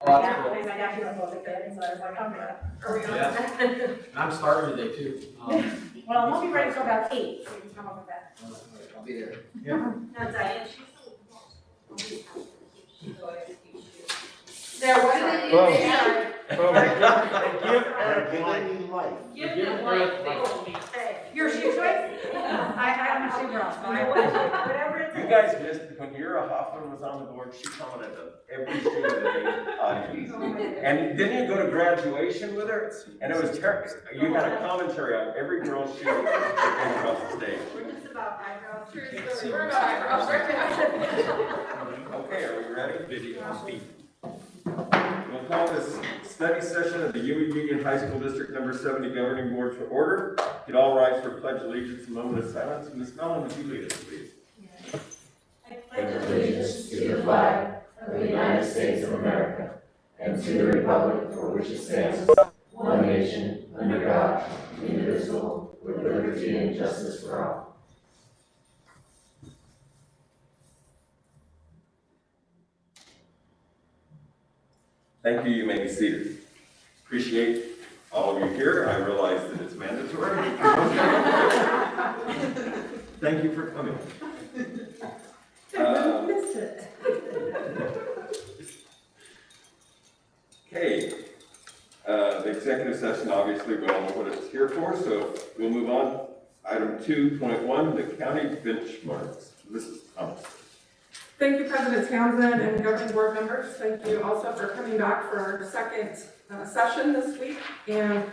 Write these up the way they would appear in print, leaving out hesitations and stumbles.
Oh, Yeah, that's my dad was both a kid, so I was like, I'm good. Are we on? Yeah. I'm starving today too. Well, I won't be ready till about 8, so you can come up with that. I'll be there. No, Diane, she's There, what do they do? Well, They are- Give them life, they will be. Your shoe choice? I'm a shoe girl, so I whatever it You takes. guys missed, when Yura Hoffman was on the board, she commented on every shoe in the audience. And then you go to graduation with her, and it was terrible. You had a commentary on every girl's shoe that came across the stage. We're just about eyebrows. Can't see We're me. about eyebrows, Okay, are we ready? Video speed. We'll call this study session of the Yuma Union High School District Number 70 Governing Board to order. Get all rise for pledge allegiance, a moment of silence. Ms. Mellon, would you lead us, please? Pledge allegiance to the flag of the United States of America and to the republic for which it stands, one nation, under God, indivisible, with liberty and justice for all. Thank you. You may be seated. Appreciate all of you here. I realize that it's mandatory. Thank you for coming. Missed it. Okay, the executive session, obviously, we all know what it's here for, so we'll move on. Item 2.1, the county benchmarks. Mrs. Thomas. Thank you, President Townsend and governing board members. Thank you also for coming back for our second session this week. And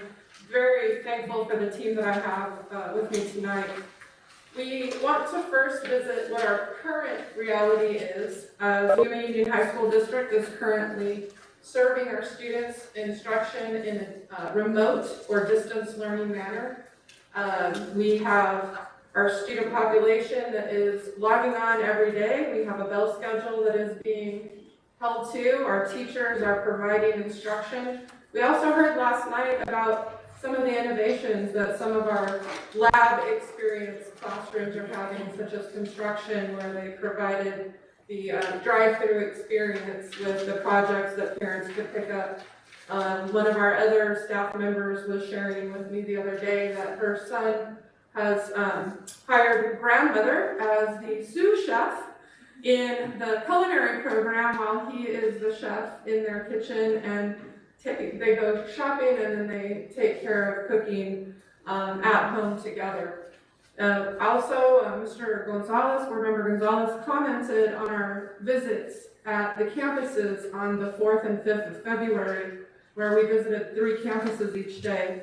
very thankful for the team that I have with me tonight. We want to first visit what our current reality is. Yuma Union High School District is currently serving our students instruction in a remote or distance learning manner. We have our student population that is logging on every day. We have a bell schedule that is being held to. Our teachers are providing instruction. We also heard last night about some of the innovations that some of our lab experience classrooms are having, such as construction, where they provided the drive-through experience with the projects that parents could pick up. One of our other staff members was sharing with me the other day that her son has hired grandmother as the sous chef in the culinary program while he is the chef in their kitchen, and they go shopping and then they take care of cooking at home together. Also, Mr. Gonzalez, board member Gonzalez, commented on our visits at the campuses on the 4th and 5th of February, where we visited 3 campuses each day.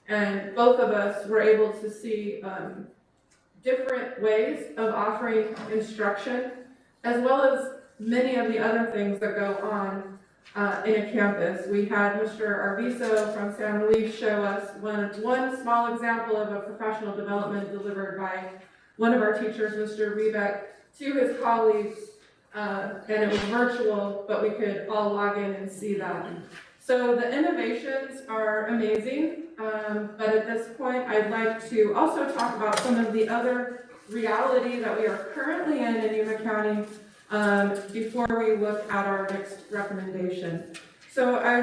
And both of us were able to see different ways of offering instruction, as well as many of the other things that go on in a campus. We had Mr. Arviso from San Luis show us one small example of a professional development delivered by one of our teachers, Mr. Rebeck, to his colleagues, and it was virtual, but we could all log in and see that. So the innovations are amazing, but at this point, I'd like to also talk about some of the other reality that we are currently in Yuma County before we look at our next recommendation. So I,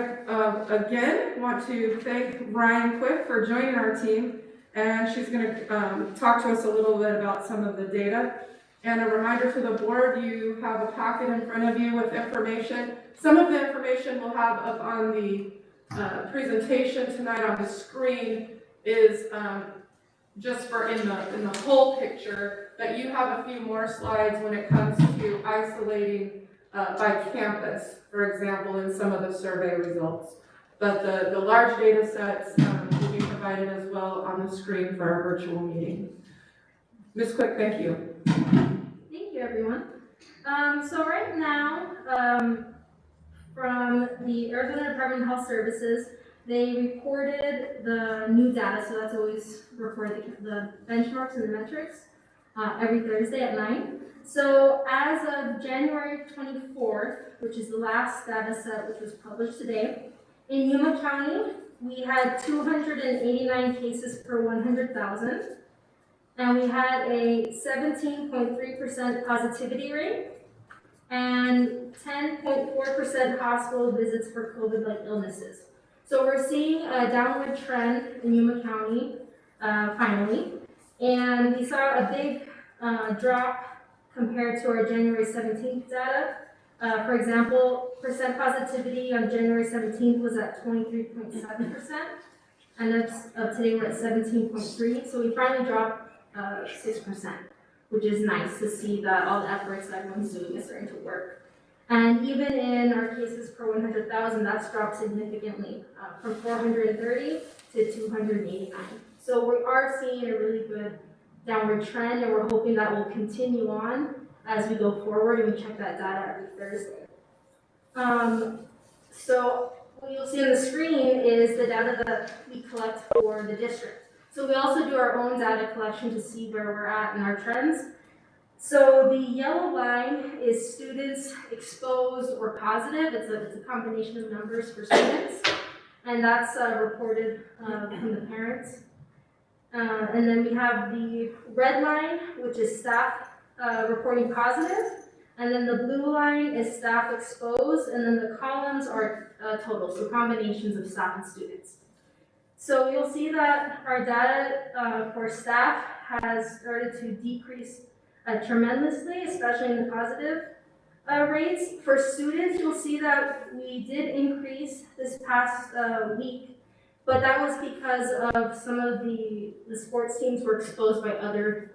again, want to thank Ryan Quick for joining our team, and she's going to talk to us a little bit about some of the data. And a reminder to the board, you have a packet in front of you with information. Some of the information we'll have up on the presentation tonight on the screen is just for in the whole picture, but you have a few more slides when it comes to isolating by campus, for example, in some of the survey results. But the large data sets will be provided as well on the screen for our virtual meeting. Ms. Quick, thank you. Thank you, everyone. So right now, from the Arizona Department of Health Services, they reported the new data, so that's always report the benchmarks and the metrics every Thursday at 9. So as of January 24th, which is the last data set which was published today, in Yuma County, we had 289 cases per 100,000. And we had a 17.3% positivity rate and 10.4% hospital visits for COVID-like illnesses. So we're seeing a downward trend in Yuma County, finally, and we saw a big drop compared to our January 17th data. For example, percent positivity on January 17th was at 23.7%, and today we're at 17.3%, so we finally dropped 6%, which is nice to see that all the efforts that everyone's doing is starting to work. And even in our cases per 100,000, that's dropped significantly from 430 to 289. So we are seeing a really good downward trend, and we're hoping that will continue on as we go forward, and we check that data every Thursday. So what you'll see on the screen is the data that we collect for the district. So we also do our own data collection to see where we're at in our trends. So the yellow line is students exposed or positive. It's a combination of numbers for students, and that's reported from the parents. And then we have the red line, which is staff reporting positive, and then the blue line is staff exposed, and then the columns are total, so combinations of staff and students. So you'll see that our data for staff has started to decrease tremendously, especially in the positive rates. For students, you'll see that we did increase this past week, but that was because of some of the sports teams were exposed by other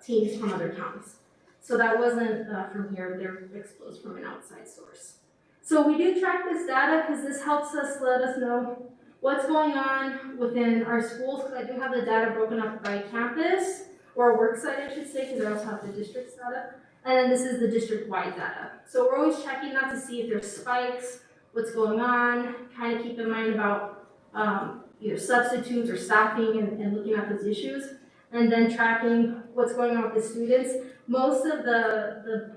teams from other counties. So that wasn't from here, they're exposed from an outside source. So we do track this data because this helps us let us know what's going on within our schools, because I do have the data broken up by campus, or work site I should say, because I also have the district's data. And then this is the district-wide data. So we're always checking that to see if there's spikes, what's going on, kind of keep in mind about either substitutes or staffing and looking at those issues, and then tracking what's going on with the students. Most of the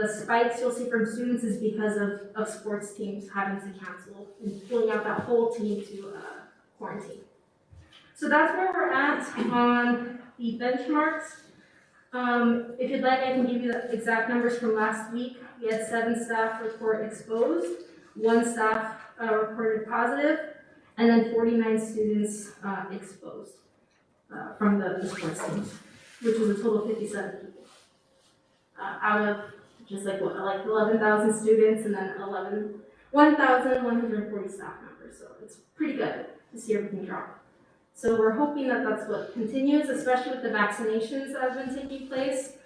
spikes you'll see from students is because of sports teams having to cancel and pulling out that whole team to quarantine. So that's where we're at on the benchmarks. If you'd like, I can give you the exact numbers from last week. We had 7 staff report exposed, 1 staff reported positive, and then 49 students exposed from the sports teams, which was a total of 57 people. Out of just like 11,000 students, and then 1,140 staff members. So it's pretty good to see everything drop. So we're hoping that that's what continues, especially with the vaccinations that have been taking place.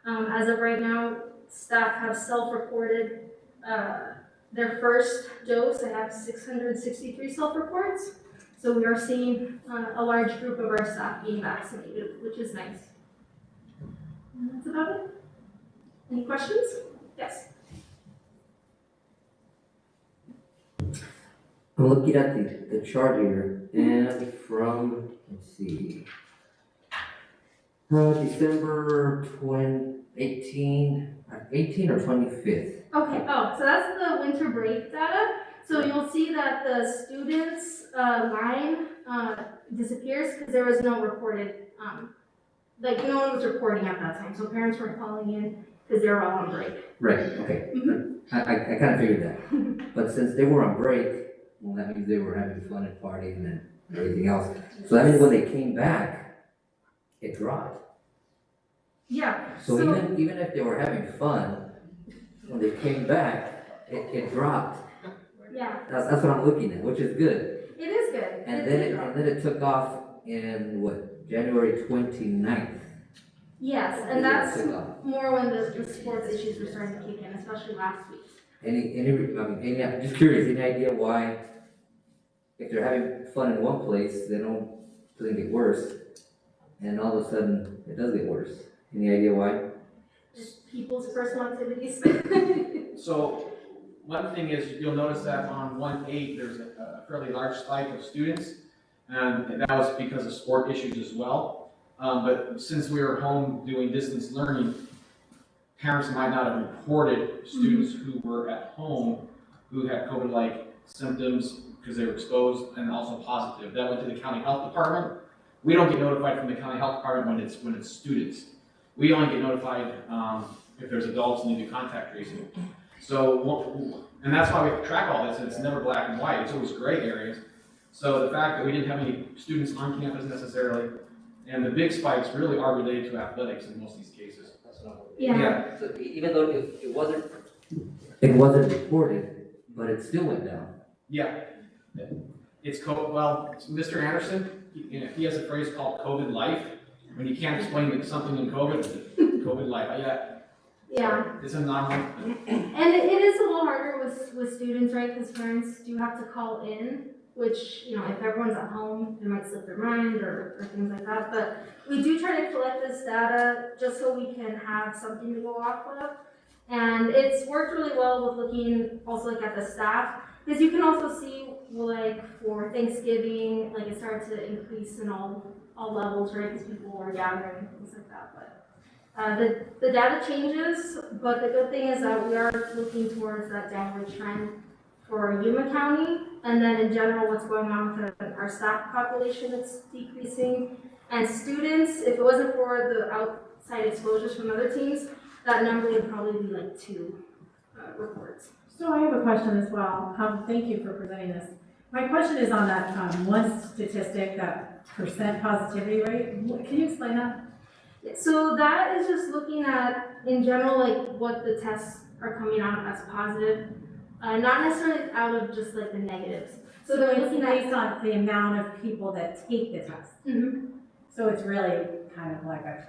As of right now, staff have self-reported their first dose. They have 663 self-reports. So we are seeing a large group of our staff being vaccinated, which is nice. And that's about it. Any questions? Yes. I'm looking at the chart here, and from, let's see, December 18 or 25th. Okay, so that's the winter break data. So you'll see that the students line disappears because there was no reported, no one was reporting at that time. So parents weren't calling in because they were all on break. Right, okay. Mhm. I kind of figured that. But since they were on break, well, that means they were having fun and partying and everything else. So that means when they came back, it dropped. Yeah. So even if they were having fun, when they came back, it dropped. Yeah, That's what I'm looking at, which is good. it is good. And did then it took off in January 29th. Yes, and that's It took off. more when the sports issues were starting to kick in, especially last week. I'm just curious, any idea why, if they're having fun in one place, doesn't get worse, and all of a sudden, it does get worse? Any idea why? Just people's personal activities. So, one thing is, you'll notice that on 1/8, there's a fairly large spike of students, and that was because of sport issues as well. But since we were home doing distance learning, parents might not have reported students who were at home who had COVID-like symptoms because they were exposed and also positive. That went to the county health department. We don't get notified from the county health department when it's students. We only get notified if there's adults, need to contact tracing. So, and that's why we have to track all this, and it's never black and white, it's always gray areas. So the fact that we didn't have any students on campus necessarily, and the big spikes really are related to athletics in most of these cases. That's not what Yeah. So even though it wasn't reported, but it still went down. Yeah. It's well, Mr. Anderson, he has a phrase called COVID life. When you can't explain something in COVID life, Yeah. it's a non. And it is a little harder with students, right? Because parents do have to call in, which, you know, if everyone's at home, it might slip their mind or things like that. But we do try to collect this data just so we can have something to go off of. And it's worked really well with looking also like at the staff, because you can also see like for Thanksgiving, like it started to increase in all levels, right? Because people were gathering and things like that. But the data changes, but the good thing is that we are looking towards that downward trend for Yuma County, and then in general, what's going on with our staff population that's decreasing, and students. If it wasn't for the outside exposures from other teams, that number would probably be like 2 reports. So I have a question as well. Thank you for presenting this. My question is on that one statistic, that percent positivity rate. Can you explain that? So that is just looking at, in general, like what the tests are coming out as positive, not necessarily out of just like the negatives. So they're it's looking based at on the amount of people that take the test. Mhm. So it's really kind of like a,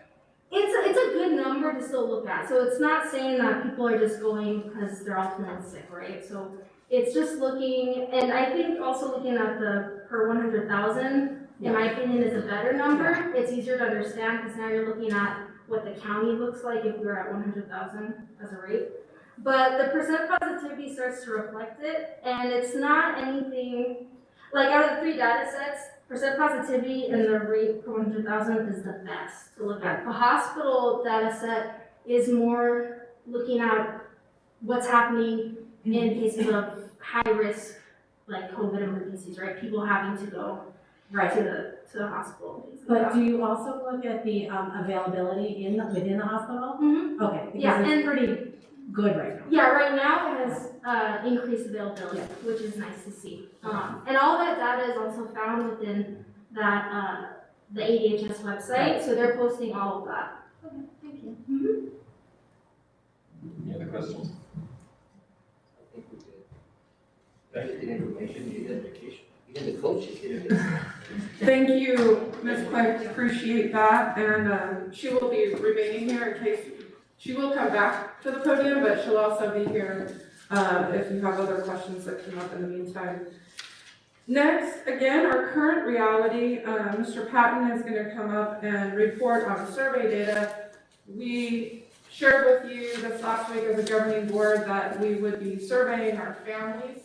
It's a good number to still look at. So it's not saying that people are just going because they're ultimately sick, right? So it's just looking, and I think also looking at the per 100,000, in my opinion, is a better number. It's easier to understand because now you're looking at what the county looks like if we're at 100,000 as a rate. But the percent positivity starts to reflect it, and it's not anything, like out of the 3 data sets, percent positivity and the rate per 100,000 is the best to look at. The hospital data set is more looking at what's happening in cases of high risk, like COVID emergencies, right? People having to go to the hospital. but do you also look at the availability within the hospital? Mhm. Okay, Yeah, because and- it's pretty good right now. Yeah, right now it has increased availability, which is nice to see. And all that data is also found within that the ADHS website, so they're posting all of that. Okay, thank you. Any other questions? I think we did. You did information, you did education, even the coaches did it. Thank you, Ms. Quick, appreciate that, and she will be remaining here in case, she will come back to the podium, but she'll also be here if you have other questions that come up in the meantime. Next, again, our current reality, Mr. Patton is going to come up and report on survey data. We shared with you this last week as a governing board that we would be surveying our families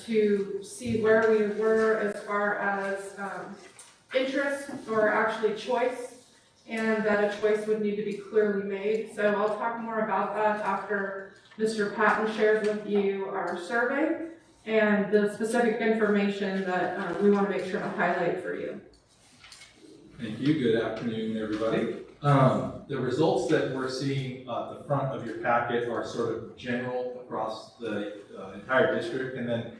to see where we were as far as interest or actually choice, and that a choice would need to be clearly made. So I'll talk more about that after Mr. Patton shares with you our survey and the specific information that we want to make sure to highlight for you. Thank you. Good afternoon, everybody. The results that we're seeing at the front of your packet are sort of general across the entire district, and then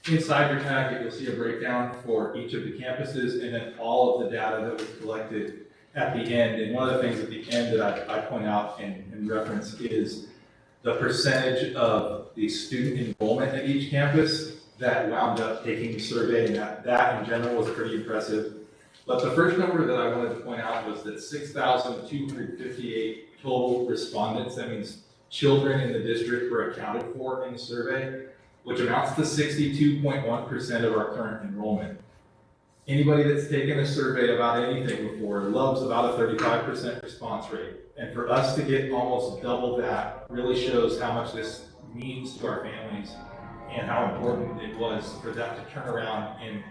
inside your packet you'll see a breakdown for each of the campuses, and then all of the data that was collected at the end. And one of the things at the end that I point out and reference is the percentage of the student enrollment at each campus that wound up taking the survey, and that in general was pretty impressive. But the first number that I wanted to point out was that 6,258 total respondents, that means children in the district, were accounted for in the survey, which amounts to 62.1% of our current enrollment. Anybody that's taken a survey about anything before loves about a 35% response rate. And for us to get almost double that really shows how much this means to our families and how important it was for that to turn around in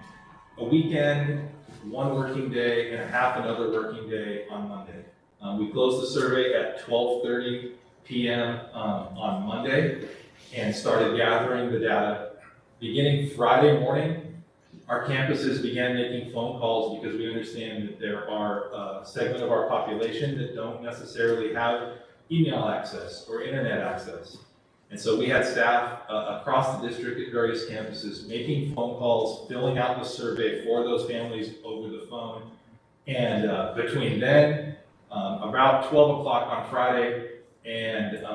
a weekend, 1 working day, and a half another working day on Monday. We closed the survey at 12:30 p.m. On Monday and started gathering the data. Beginning Friday morning, our campuses began making phone calls because we understand that there are a segment of our population that don't necessarily have email access or internet access. And so we had staff across the district at various campuses making phone calls, filling out the survey for those families over the phone. And between then, about 12 o'clock on Friday and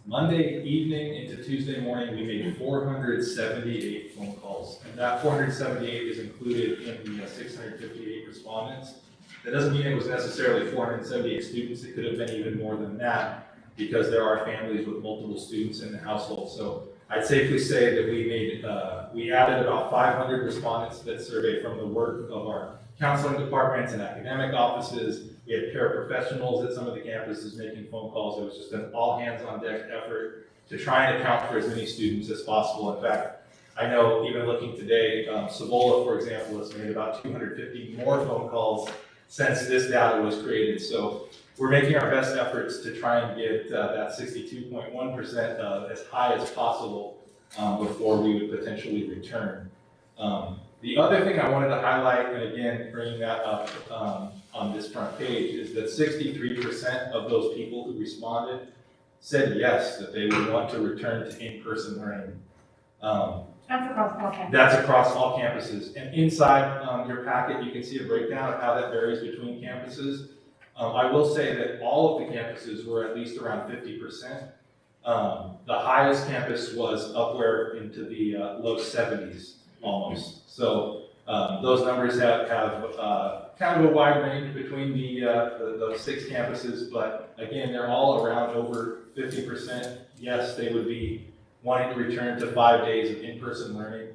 Monday evening into Tuesday morning, we made 478 phone calls. And that 478 is included in the 658 respondents. That doesn't mean it was necessarily 478 students. It could have been even more than that because there are families with multiple students in the household. So I'd safely say that we added about 500 respondents to that survey from the work of our counseling departments and academic offices. We had paraprofessionals at some of the campuses making phone calls. It was just an all hands on deck effort to try and account for as many students as possible. In fact, I know even looking today, Savola, for example, has made about 250 more phone calls since this data was created. So we're making our best efforts to try and get that 62.1% as high as possible before we would potentially return. The other thing I wanted to highlight, and again, bringing that up on this front page, is that 63% of those people who responded said yes, that they would want to return to in-person learning. That's across all campuses. That's across all campuses. And inside your packet, you can see a breakdown of how that varies between campuses. I will say that all of the campuses were at least around 50%. The highest campus was upward into the low 70s almost. So those numbers have kind of a wide range between the 6 campuses, but again, they're all around over 50%. Yes, they would be wanting to return to 5 days of in-person learning.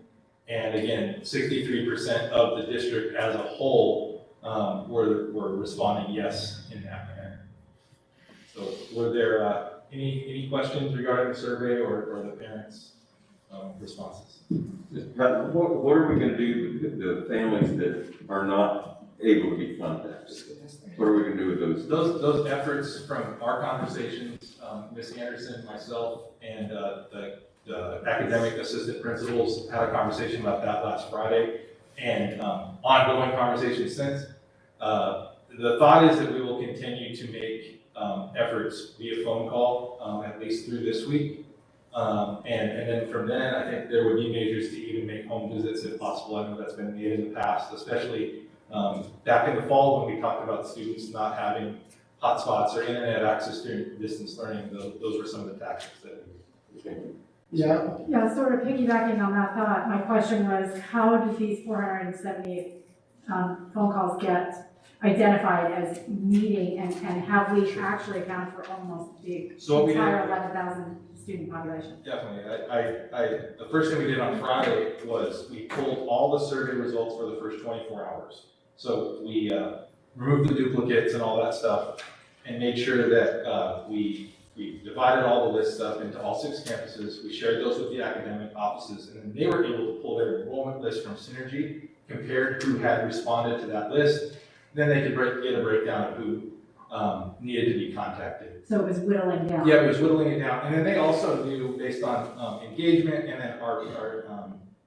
And again, 63% of the district as a whole were responding yes in that manner. So were there any questions regarding the survey or the parents' responses? But what are we gonna do with the families that are not able to be contacted? What are we gonna do with those? Those efforts from our conversations, Ms. Anderson, myself, and the academic assistant principals had a conversation about that last Friday, and ongoing conversations since. The thought is that we will continue to make efforts via phone call, at least through this week. And then from then, I think there would be measures to even make home visits if possible. I know that's been made in the past, especially back in the fall when we talked about students not having hotspots or internet access during distance learning. Those were some of the tactics that we used. Yeah, sort of piggybacking on that thought, my question was, how did these 478 phone calls get identified as needing, and have we actually accounted for almost the entire 11,000 student population? Definitely. The first thing we did on Friday was we pulled all the survey results for the first 24 hours. So we removed the duplicates and all that stuff and made sure that we divided all the lists up into all 6 campuses. We shared those with the academic offices, and then they were able to pull their enrollment list from Synergy, compared who had responded to that list. Then they could get a breakdown of who needed to be contacted. So it was whittling down. Yeah, it was whittling it down. And then they also knew, based on engagement and then our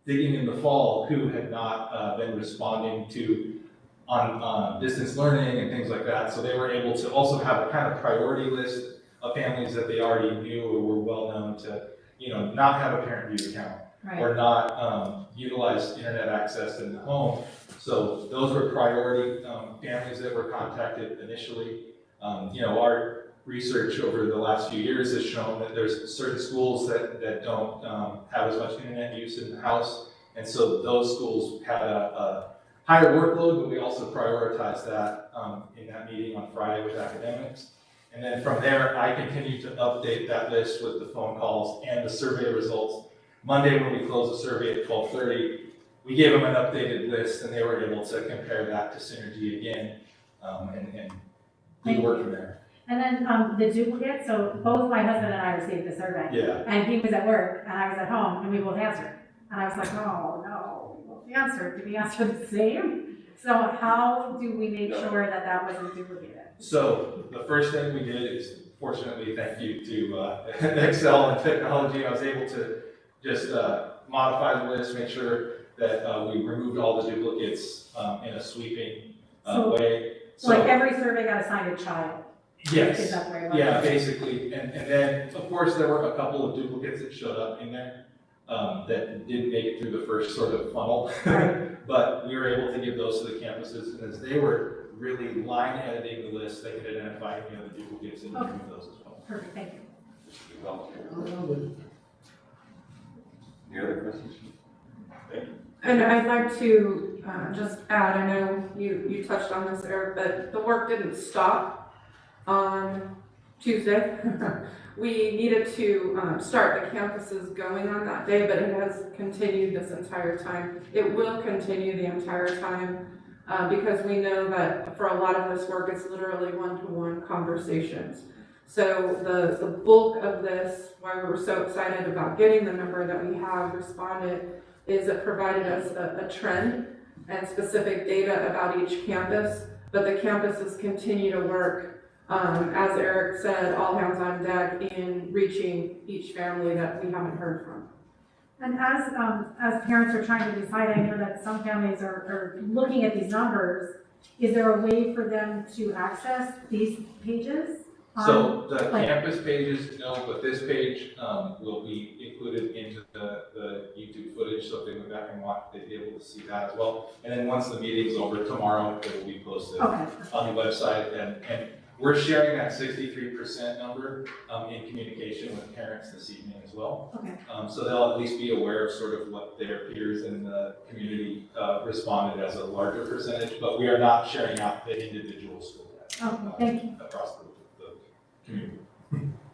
digging in the fall, who had not been responding to on distance learning and things like that. So they were able to also have a kind of priority list of families that they already knew or were well known to, not have a parent view account. Right. Or not utilize internet access in the home. So those were priority families that were contacted initially. Our research over the last few years has shown that there's certain schools that don't have as much internet use in the house. And so those schools had a higher workload, but we also prioritized that in that meeting on Friday with academics. And then from there, I continued to update that list with the phone calls and the survey results. Monday, when we closed the survey at 12:30, we gave them an updated list, and they were able to compare that to Synergy again, and do the work from there. And then the duplicate, so both my husband and I received the survey. Yeah. And he was at work, and I was at home, and we both answered. And I was like, oh, no, we both answered. Did we answer the same? So how do we make sure that that wasn't duplicated? So the first thing we did is, fortunately, thank you to Excel and technology, I was able to just modify the list, make sure that we removed all the duplicates in a sweeping way. So like every survey got assigned a child. Yes. Is that the way it was? Yeah, basically, and then, of course, there were a couple of duplicates that showed up in there, that didn't make it through the first sort of funnel. Right. But we were able to give those to the campuses, and as they were really line editing the list, they could identify any of the duplicates and remove those as well. Perfect, thank you. Any other questions? And I'd like to just add, I know you touched on this, Eric, but the work didn't stop on Tuesday. We needed to start the campuses going on that day, but it has continued this entire time. It will continue the entire time because we know that for a lot of this work, it's literally one-to-one conversations. So the bulk of this, why we were so excited about getting the number that we have responded, is it provided us a trend and specific data about each campus, but the campuses continue to work, as Eric said, all hands on deck in reaching each family that we haven't heard from. And as parents are trying to decide, I know that some families are looking at these numbers. Is there a way for them to access these pages? So the like- campus pages, no, but this page will be included into the YouTube footage, so if they go back and watch, they'll be able to see that as well. And then once the meeting's over tomorrow, it will be posted Okay. on the website, and we're sharing that 63% number in communication with parents this evening as well. Okay. So they'll at least be aware of sort of what their peers in the community responded as a larger percentage, but we are not sharing out the individual school data Okay, thank you. across the community.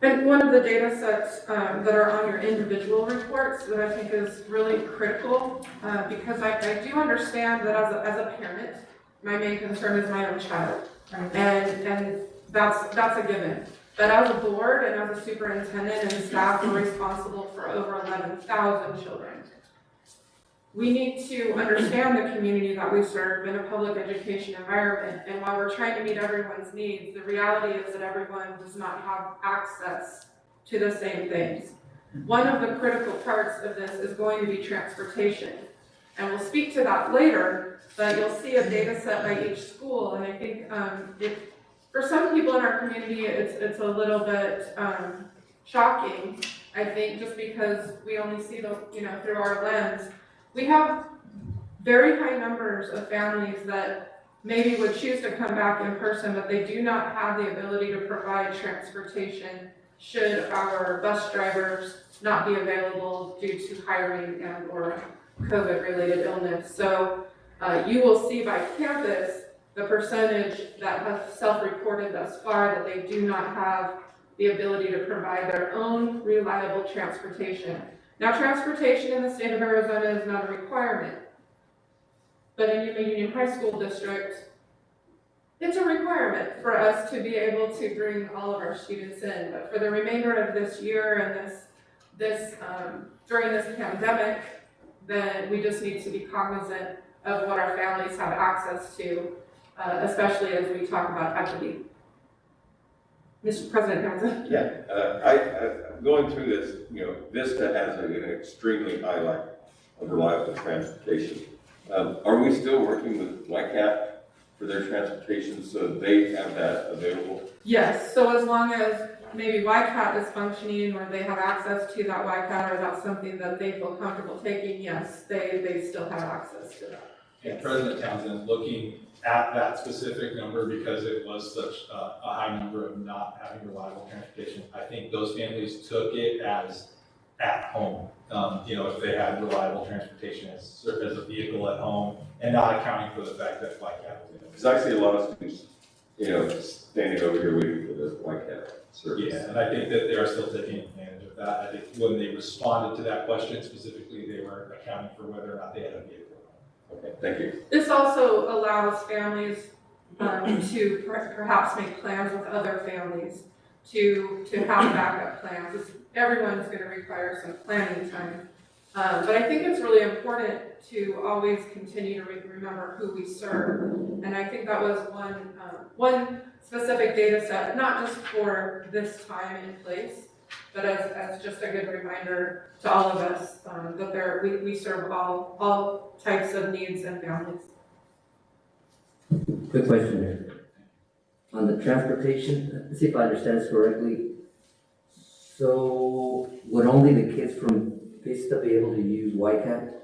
And one of the data sets that are on your individual reports that I think is really critical, because I do understand that as a parent, my main concern is my own child. Right. And that's a given. But as a board and as a superintendent and staff, we're responsible for over 11,000 children. We need to understand the community that we serve in a public education environment, and while we're trying to meet everyone's needs, the reality is that everyone does not have access to the same things. One of the critical parts of this is going to be transportation, and we'll speak to that later, but you'll see a data set by each school, and I think for some people in our community, it's a little bit shocking, I think, just because we only see through our lens. We have very high numbers of families that maybe would choose to come back in person, but they do not have the ability to provide transportation should our bus drivers not be available due to hiring and or COVID-related illness. So you will see by campus the percentage that has self-reported thus far that they do not have the ability to provide their own reliable transportation. Now, transportation in the state of Arizona is not a requirement, but in Yuma Union High School District, it's a requirement for us to be able to bring all of our students in. But for the remainder of this year and during this pandemic, then we just need to be cognizant of what our families have access to, especially as we talk about equity. Mr. President Townsend. Yeah, going through this, Vista has an extremely high level of reliable transportation. Are we still working with YCAT for their transportation so they have that available? Yes, so as long as maybe YCAT is functioning or they have access to that YCAT or that's something that they feel comfortable taking, yes, they still have access to that. And President Townsend, looking at that specific number because it was such a high number of not having reliable transportation, I think those families took it as at home. If they had reliable transportation as a vehicle at home and not accounting for the fact that YCAT was in it. Because I see a lot of students, standing over here waiting for the YCAT service. Yeah, and I think that they are still taking advantage of that. I think when they responded to that question specifically, they were accounting for whether or not they had a vehicle. Okay, thank you. This also allows families to perhaps make plans with other families to have backup plans. Everyone's going to require some planning time. But I think it's really important to always continue to remember who we serve. And I think that was one specific data set, not just for this time and place, but as just a good reminder to all of us that we serve all types of needs and families. Good question there. on the transportation, let's see if I understand this correctly. So would only the kids from Vista be able to use YCAT?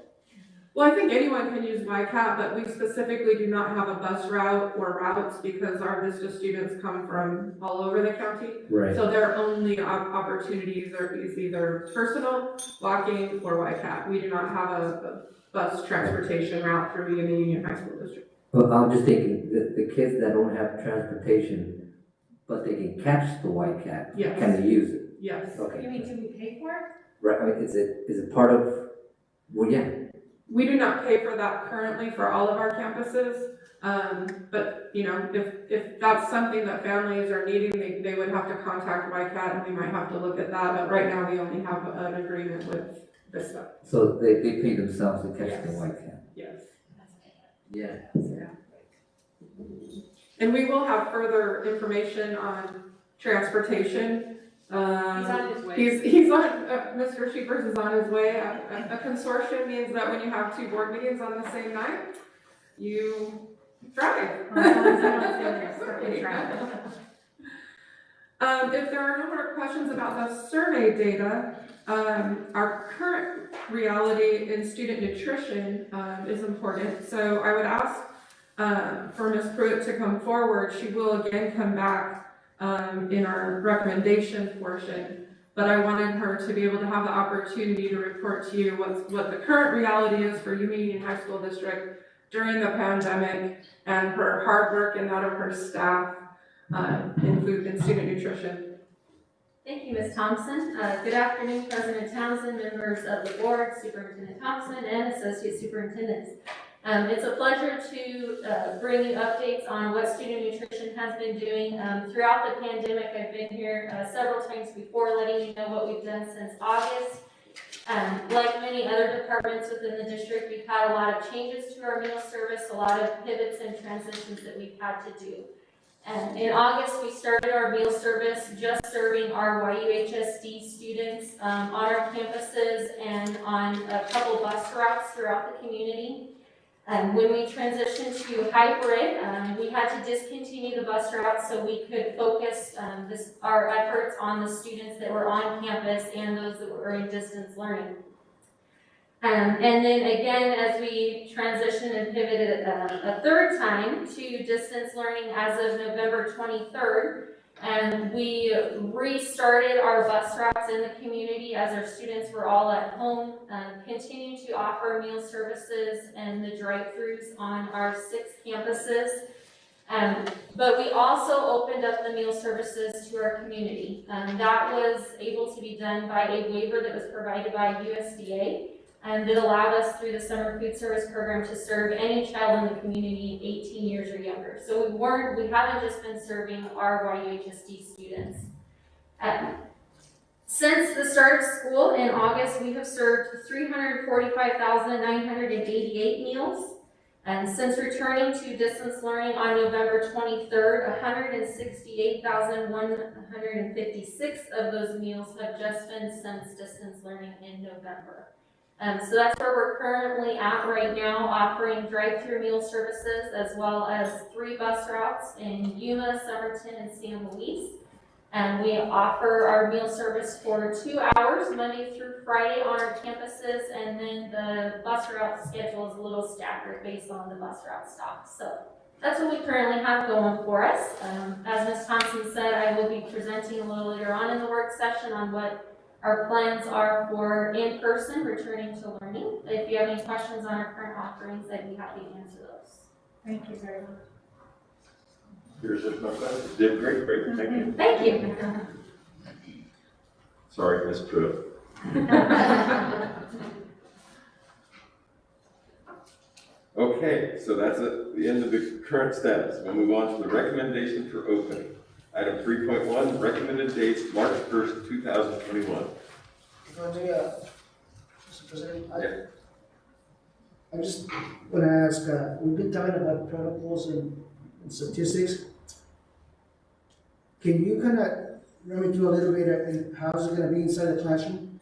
Well, I think anyone can use YCAT, but we specifically do not have a bus route or routes because our Vista students come from all over the county. Right. So their only opportunities is either personal, walking, or YCAT. We do not have a bus transportation route through Yuma Union High School District. Well, I'm just thinking, the kids that don't have transportation, but they can catch the YCAT, Yes. can they use it? Yes. Okay. You mean, do we pay for it? Right, I mean, is it part of, well, yeah, We do not pay for that currently for all of our campuses. But, you know, if that's something that families are needing, they would have to contact YCAT and we might have to look at that. But right now, we only have an agreement with Vista. so they pay themselves to catch the Yes. YCAT? Yes. Yeah. And we will have further information on transportation. He's on his way. He's on, Mr. Sheepers is on his way. A consortium means that when you have two board meetings on the same night, you drive. If there are no more questions about the survey data, our current reality in student nutrition is important. So I would ask for Ms. Pruitt to come forward. She will again come back in our recommendation portion, but I wanted her to be able to have the opportunity to report to you what the current reality is for Yuma Union High School District during the pandemic and her hard work and that of her staff in food and student nutrition. Thank you, Ms. Thompson. Good afternoon, President Townsend, members of the board, Superintendent Thompson, and Associate Superintendents. It's a pleasure to bring you updates on what student nutrition has been doing. Throughout the pandemic, I've been here several times before letting you know what we've done since August. Like many other departments within the district, we've had a lot of changes to our meal service, a lot of pivots and transitions that we've had to do. In August, we started our meal service just serving our YUHSD students on our campuses and on a couple bus routes throughout the community. When we transitioned to hybrid, we had to discontinue the bus routes so we could focus our efforts on the students that were on campus and those that were in distance learning. And then again, as we transitioned and pivoted a third time to distance learning as of November 23rd, and we restarted our bus routes in the community as our students were all at home, continue to offer meal services and the drive-thrus on our 6 campuses. But we also opened up the meal services to our community. That was able to be done by a waiver that was provided by USDA. And that allowed us through the summer food service program to serve any child in the community 18 years or younger. So we haven't just been serving our YUHSD students. Since the start of school in August, we have served 345,988 meals. And since returning to distance learning on November 23rd, 168,156 of those meals have just been since distance learning in November. So that's where we're currently at right now, offering drive-through meal services as well as 3 bus routes in Yuma, Somerton, and San Luis. And we offer our meal service for 2 hours, Monday through Friday on our campuses, and then the bus route schedule is a little staggered based on the bus route stops. So that's what we currently have going for us. As Ms. Thompson said, I will be presenting a little later on in the work session on what our plans are for in-person returning to learning. If you have any questions on our current offerings, I'd be happy to answer those. Thank you very much. Here's just my question. Did great, thank you. Thank you. Sorry, Ms. Pruitt. Okay, so that's the end of the current status. We'll move on to the recommendation for opening. Item 3.1, recommended dates, March 1st, 2021. If I may, Mr. President, I just want to ask, we've been talking about protocols and statistics. Can you kind of run me through a little bit and how is it going to be inside the classroom,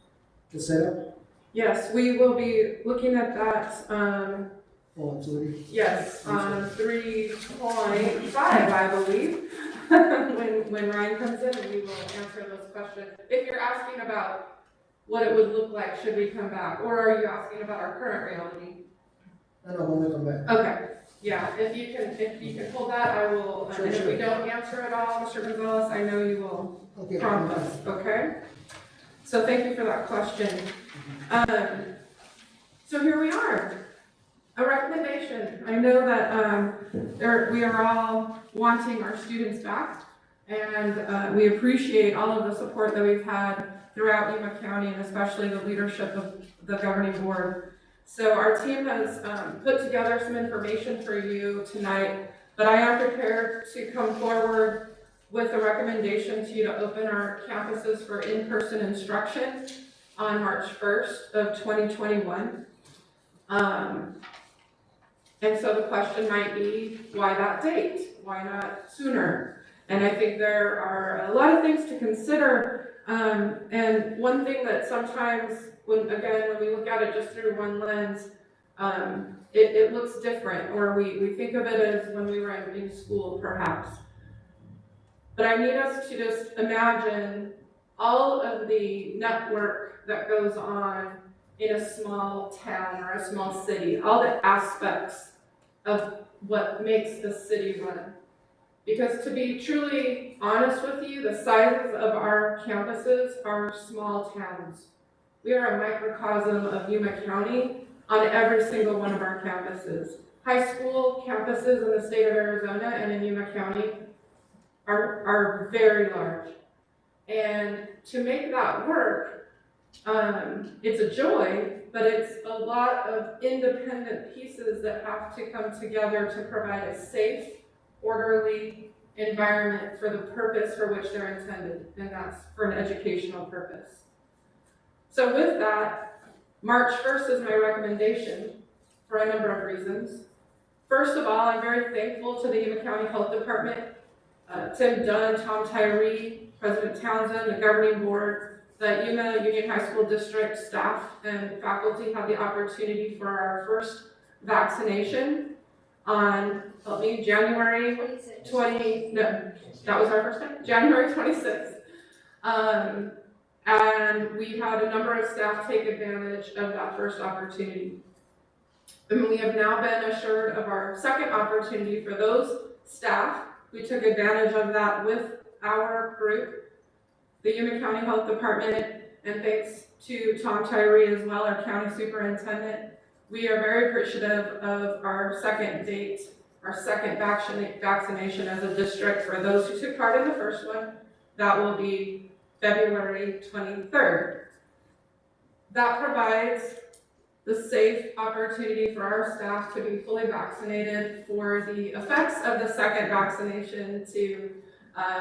the setup? Yes, we will be looking at that, Oh, absolutely. yes, on 3.5, I believe. when Ryan comes in, and we will answer those questions. If you're asking about what it would look like should we come back, or are you asking about our current reality? No, when we come back. Okay, yeah, if you can pull that, I will, Sure, and if we sure. don't answer at all, Mr. Gonzalez, I know you will Okay. prompt us, okay? So thank you for that question. So here we are, a recommendation. I know that we are all wanting our students back, and we appreciate all of the support that we've had throughout Yuma County, and especially the leadership of the governing board. So our team has put together some information for you tonight, but I am prepared to come forward with a recommendation to you to open our campuses for in-person instruction on March 1st of 2021. And so the question might be, why that date? Why not sooner? And I think there are a lot of things to consider. And one thing that sometimes, when we look at it just through one lens, it looks different, or we think of it as when we were in school, perhaps. But I need us to just imagine all of the network that goes on in a small town or a small city, all the aspects of what makes the city run. Because to be truly honest with you, the sizes of our campuses are small towns. We are a microcosm of Yuma County on every single one of our campuses. High school campuses in the state of Arizona and in Yuma County are very large. And to make that work, it's a joy, but it's a lot of independent pieces that have to come together to provide a safe, orderly environment for the purpose for which they're intended, and that's for an educational purpose. So with that, March 1st is my recommendation for a number of reasons. First of all, I'm very thankful to the Yuma County Health Department, Tim Dunn, Tom Tyree, President Townsend, the governing board, the Yuma Union High School District staff and faculty had the opportunity for our first vaccination on, January 26th. And we had a number of staff take advantage of that first opportunity. And we have now been assured of our second opportunity for those staff. We took advantage of that with our group, the Yuma County Health Department, and thanks to Tom Tyree as well, our county superintendent. We are very appreciative of our second date, our second vaccination as a district for those who took part in the first one. That will be February 23rd. That provides the safe opportunity for our staff to be fully vaccinated, for the effects of the second vaccination to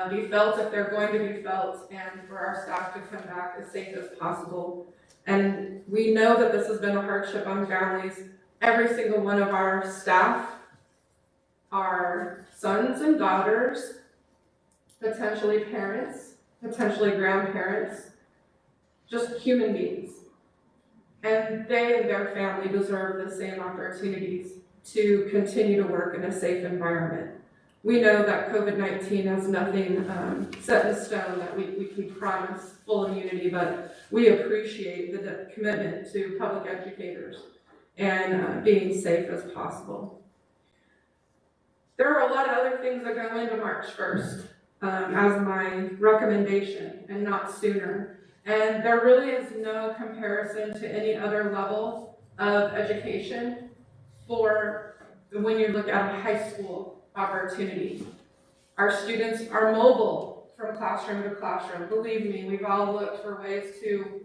be felt if they're going to be felt, and for our staff to come back as safe as possible. And we know that this has been a hardship on families. Every single one of our staff are sons and daughters, potentially parents, potentially grandparents, just human beings. And they and their family deserve the same opportunities to continue to work in a safe environment. We know that COVID-19 has nothing set in stone that we can promise full immunity, but we appreciate the commitment to public educators and being safe as possible. There are a lot of other things that go into March 1st as my recommendation, and not sooner. And there really is no comparison to any other level of education for when you look at a high school opportunity. Our students are mobile from classroom to classroom. Believe me, we've all looked for ways to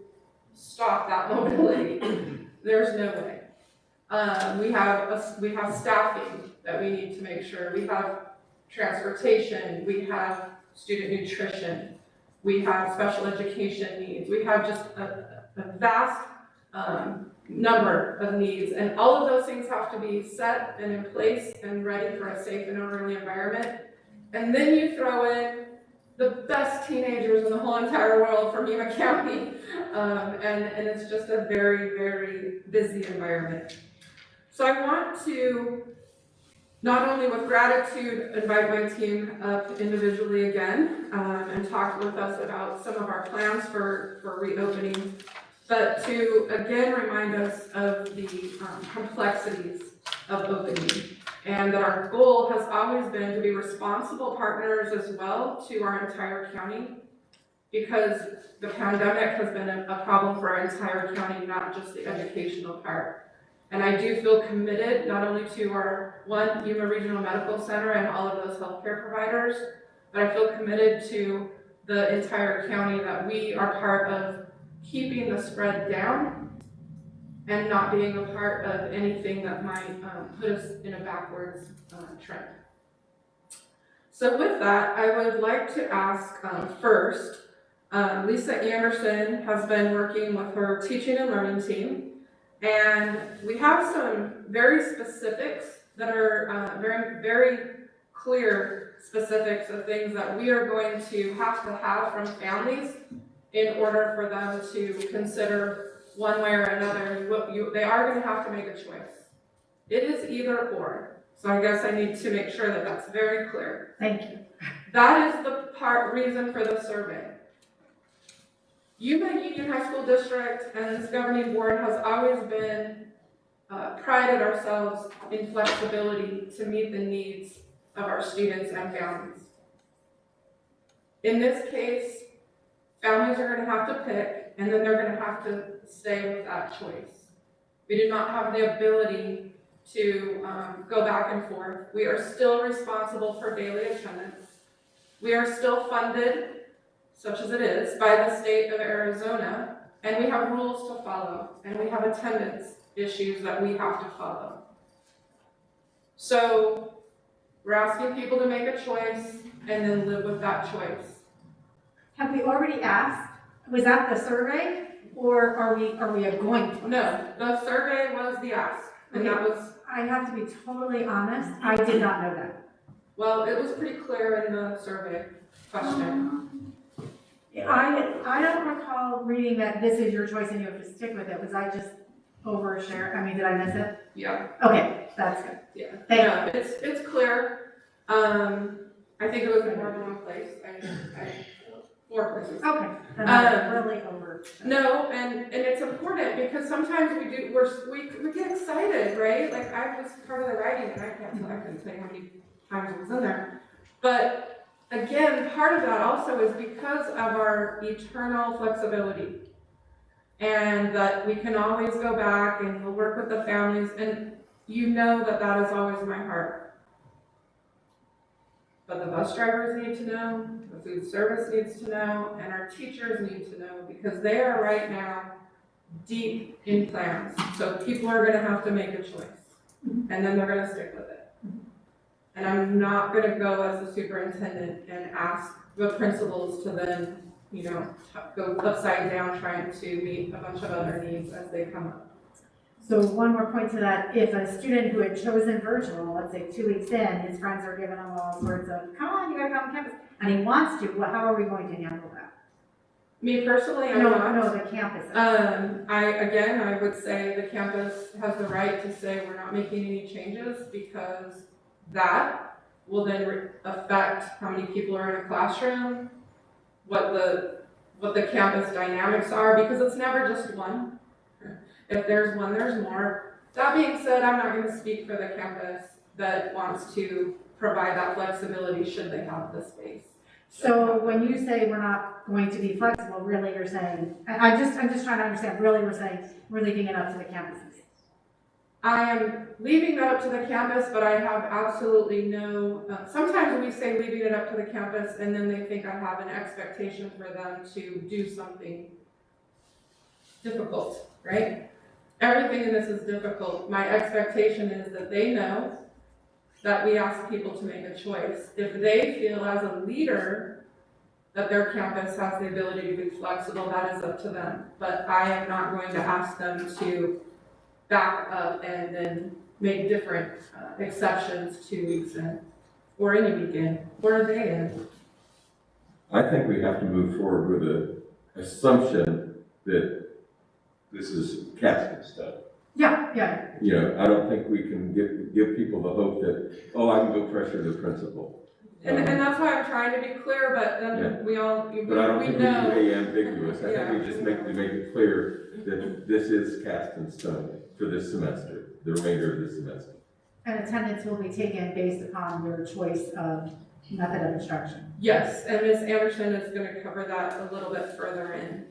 stop that mobility. There's no way. We have staffing that we need to make sure. We have transportation. We have student nutrition. We have special education needs. We have just a vast number of needs, and all of those things have to be set and in place and ready for a safe and orderly environment. And then you throw in the best teenagers in the whole entire world from Yuma County, and it's just a very, very busy environment. So I want to not only with gratitude, invite my team up individually again, and talk with us about some of our plans for reopening, but to again remind us of the complexities of opening, and that our goal has always been to be responsible partners as well to our entire county, because the pandemic has been a problem for our entire county, not just the educational part. And I do feel committed not only to our Yuma Regional Medical Center and all of those healthcare providers, but I feel committed to the entire county that we are part of keeping the spread down and not being a part of anything that might put us in a backwards trend. So with that, I would like to ask first, Lisa Anderson has been working with her teaching and learning team, and we have some very specifics that are very clear specifics of things that we are going to have from families in order for them to consider one way or another. They are going to have to make a choice. It is either or. So I guess I need to make sure that that's very clear. Thank you. That is the reason for the survey. Yuma Union High School District and this governing board has always been prided ourselves in flexibility to meet the needs of our students and families. In this case, families are going to have to pick, and then they're going to have to stay with that choice. We do not have the ability to go back and forth. We are still responsible for daily attendance. We are still funded, such as it is, by the state of Arizona, and we have rules to follow, and we have attendance issues that we have to follow. So we're asking people to make a choice and then live with that choice. Have we already asked? Was that the survey, or are we going to? No, the survey was the ask, and that was, I have to be totally honest, I did not know that. well, it was pretty clear in the survey question. I don't recall reading that this is your choice and you have to stick with it. Was I just overshare? I mean, did I miss it? Yeah, Okay, that's good. yeah. Thank No, it's clear. I think it was in more than one place. I 4 places. Okay, then I'm really over. No, and it's important because sometimes we get excited, right? Like I was part of the writing and I couldn't tell you how many times it was in there. But again, part of that also is because of our eternal flexibility, and that we can always go back and we'll work with the families, and you know that is always my heart. But the bus drivers need to know, the food service needs to know, and our teachers need to know, because they are right now deep in plans. So people are gonna have to make a choice, and then they're gonna stick with it. And I'm not gonna go as the superintendent and ask the principals to then, go upside down trying to meet a bunch of other needs as they come up. So one more point to that, if a student who had chosen virtual, let's say 2 weeks in, his friends are giving him all sorts of, come on, you gotta come on campus, and he wants to, how are we going to handle that? Me personally, I'm not. No, the campus. I would say the campus has the right to say we're not making any changes, because that will then affect how many people are in a classroom, what the campus dynamics are, because it's never just one. If there's one, there's more. That being said, I'm not going to speak for the campus that wants to provide that flexibility should they have the space. So when you say we're not going to be flexible, really you're saying, I'm just trying to understand, really we're saying we're leaving it up to the campuses. I am leaving that up to the campus, but I have absolutely no, sometimes we say leaving it up to the campus and then they think I have an expectation for them to do something difficult, right? Everything in this is difficult. My expectation is that they know that we ask people to make a choice. If they feel as a leader that their campus has the ability to be flexible, that is up to them. But I am not going to ask them to back up and then make different exceptions 2 weeks in, or any weekend, or a day in. I think we have to move forward with the assumption that this is casting stuff. Yeah. You know, I don't think we can give people the hope that, oh, I can go pressure the principal. And that's why I'm trying to be clear, but then we all, we But I don't think we know. can be ambiguous. I think we Yeah. just make it clear that this is cast in stone for this semester, the remainder of this semester. And attendance will be taken based upon your choice of method of instruction. Yes, and Ms. Anderson is gonna cover that a little bit further in.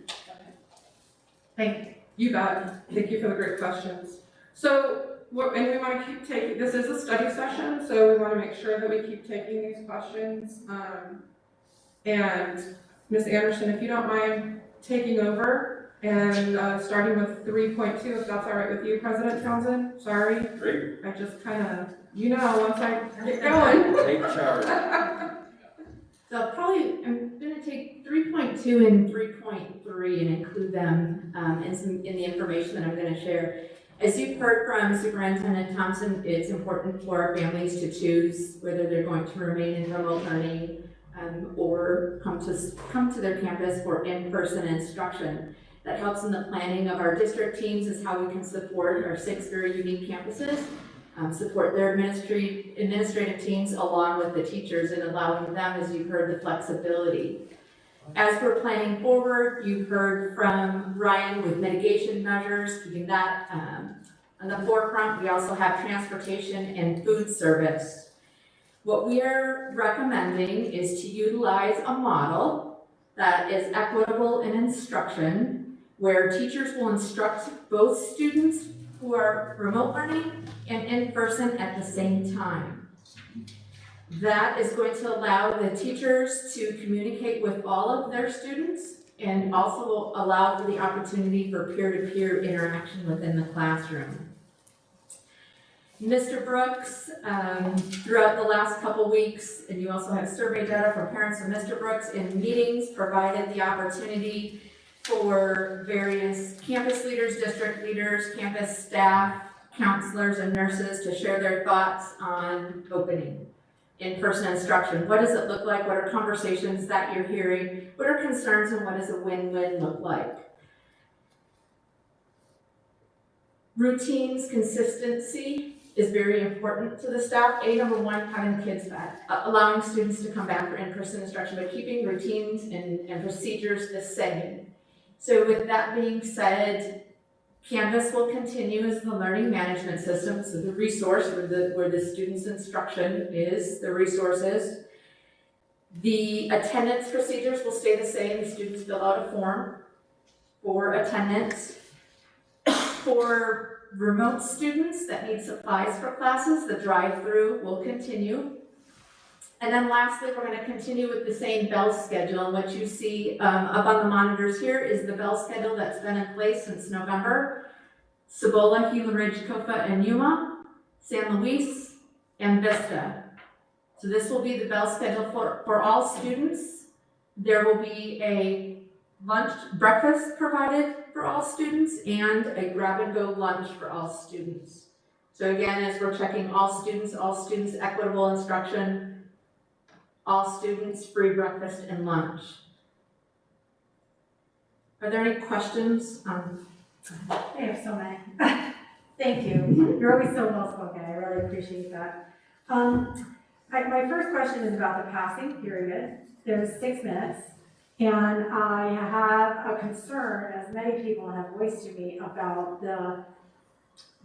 Thank you. You bet. Thank you for the great questions. So, and we want to keep taking, this is a study session, so we want to make sure that we keep taking these questions. And Ms. Anderson, if you don't mind taking over and starting with 3.2, if that's all right with you, President Townsend? Sorry. Great. I just kind of, once I get going. Take charge. So I'm gonna take 3.2 and 3.3 and include them in the information that I'm gonna share. As you've heard from Superintendent Thompson, it's important for families to choose whether they're going to remain in remote learning or come to their campus for in-person instruction. That helps in the planning of our district teams is how we can support our 6 very unique campuses. Support their administrative teams along with the teachers and allowing them, as you've heard, the flexibility. As we're planning forward, you've heard from Ryan with mitigation measures, keeping that on the forefront. We also have transportation and food service. What we are recommending is to utilize a model that is equitable in instruction, where teachers will instruct both students who are remote learning and in person at the same time. That is going to allow the teachers to communicate with all of their students and also allow for the opportunity for peer-to-peer interaction within the classroom. Mr. Brooks, throughout the last couple weeks, and you also have survey data from parents of Mr. Brooks in meetings, provided the opportunity for various campus leaders, district leaders, campus staff, counselors, and nurses to share their thoughts on opening in-person instruction. What does it look like? What are conversations that you're hearing? What are concerns and what does a win-win look like? Routines, consistency is very important to the staff. Number one, having the kids back, allowing students to come back for in-person instruction, but keeping routines and procedures the same. So with that being said, Canvas will continue as the learning management system, so the resource where the student's instruction is, the resources. The attendance procedures will stay the same. The students fill out a form for attendance. For remote students that need supplies for classes, the drive-through will continue. And then lastly, we're going to continue with the same bell schedule. And what you see up on the monitors here is the bell schedule that's been in place since November. Cibola, Gila Ridge, Cofa, and Yuma, San Luis, and Vista. So this will be the bell schedule for all students. There will be a breakfast provided for all students and a grab-and-go lunch for all students. So again, as we're checking all students equitable instruction, all students free breakfast and lunch. Are there any questions? I have so many. Thank you. You're always so well spoken. I really appreciate that. My first question is about the passing period. There's 6 minutes, and I have a concern, as many people have voiced to me, about the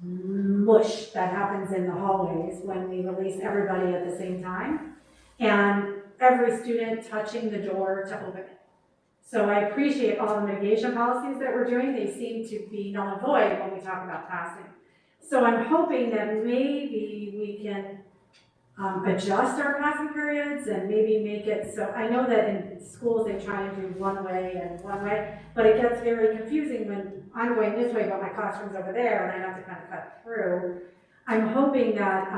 mush that happens in the hallways when we release everybody at the same time, and every student touching the door to open it. So I appreciate all the mitigation policies that we're doing. They seem to be null and void when we talk about passing. So I'm hoping that maybe we can adjust our passing periods and maybe make it so, I know that in schools they try and do one way, but it gets very confusing when I'm going this way, but my classroom's over there and I have to kind of cut through. I'm hoping that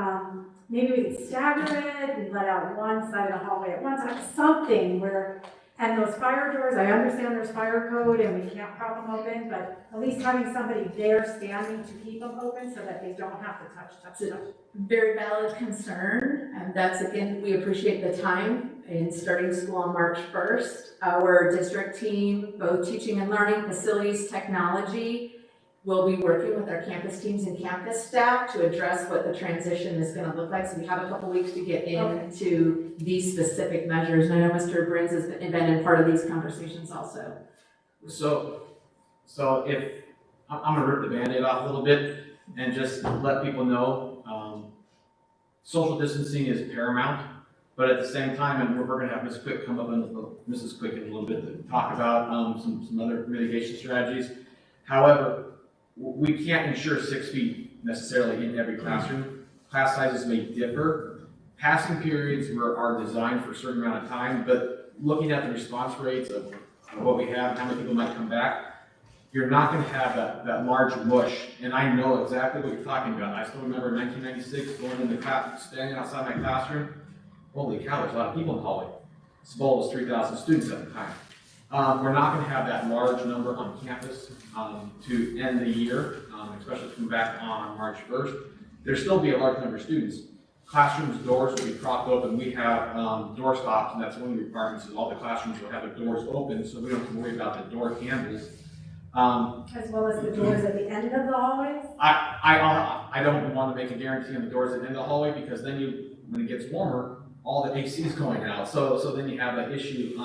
maybe we can stagger it and let out one side of the hallway at one time, something where, and those fire doors, I understand there's fire code and we can't prop them open, but at least having somebody there standing to keep them open so that they don't have to touch. Very valid concern, and that's, again, we appreciate the time in starting school on March 1st. Our district team, both teaching and learning, facilities, technology, We'll be working with our campus teams and campus staff to address what the transition is gonna look like. So we have a couple weeks to get into these specific measures. And I know Mr. Bruns has been in part of these conversations also. So if, I'm gonna rip the Band-Aid off a little bit and just let people know, social distancing is paramount, but at the same time, and we're gonna have Ms. Quick come up and Mrs. Quick in a little bit to talk about, some other mitigation strategies. However, we can't ensure 6 feet necessarily in every classroom. Class sizes may differ. Passing periods are designed for a certain amount of time, but looking at the response rates of what we have and how many people might come back, you're not gonna have that large mush. And I know exactly what you're talking about. I still remember 1996 going into class, standing outside my classroom. Holy cow, there's a lot of people in the hallway. Sbowl was 3,000 students at the time. We're not gonna have that large number on campus to end the year, especially coming back on March 1st. There'll still be a large number of students. Classrooms' doors will be propped open. We have door stops, and that's one of the requirements is all the classrooms will have their doors open, so we don't have to worry about the door handles. As well as the doors at the end of the hallways? I don't want to make a guarantee on the doors at the end of the hallway, because then when it gets warmer, all the AC is going out, so then you have that issue.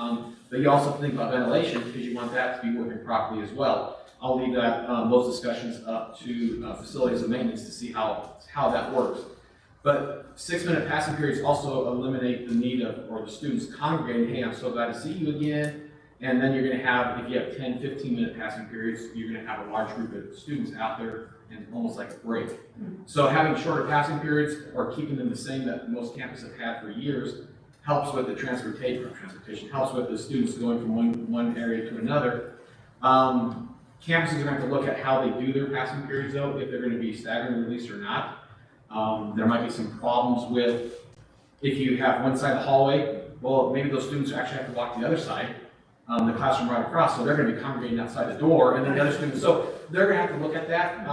But you also think about ventilation, because you want that to be working properly as well. I'll leave those discussions up to facilities and maintenance to see how that works. But 6-minute passing periods also eliminate the need or the students congregating, hey, I'm so glad to see you again. And then you're gonna have, if you have 10, 15-minute passing periods, you're gonna have a large group of students out there and almost like a break. So having shorter passing periods or keeping them the same that most campuses have had for years helps with the transportation, helps with the students going from one area to another. Campuses are gonna have to look at how they do their passing periods though, if they're gonna be staggeringly released or not. There might be some problems with, if you have one side of the hallway, well, maybe those students actually have to walk to the other side, the classroom right across, so they're gonna be congregating outside the door, and then the other students, so they're gonna have to look at that.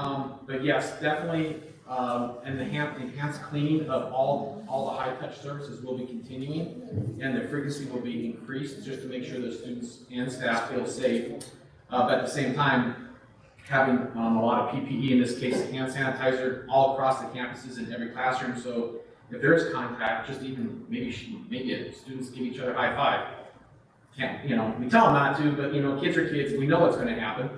But yes, definitely, and the enhanced cleaning of all the high-touch services will be continuing, and the frequency will be increased, just to make sure the students and staff feel safe. But at the same time, having a lot of PPE, in this case, hand sanitizer, all across the campuses in every classroom, so if there is contact, just even maybe students give each other a high five. Can't, we tell them not to, but kids are kids, we know what's gonna happen.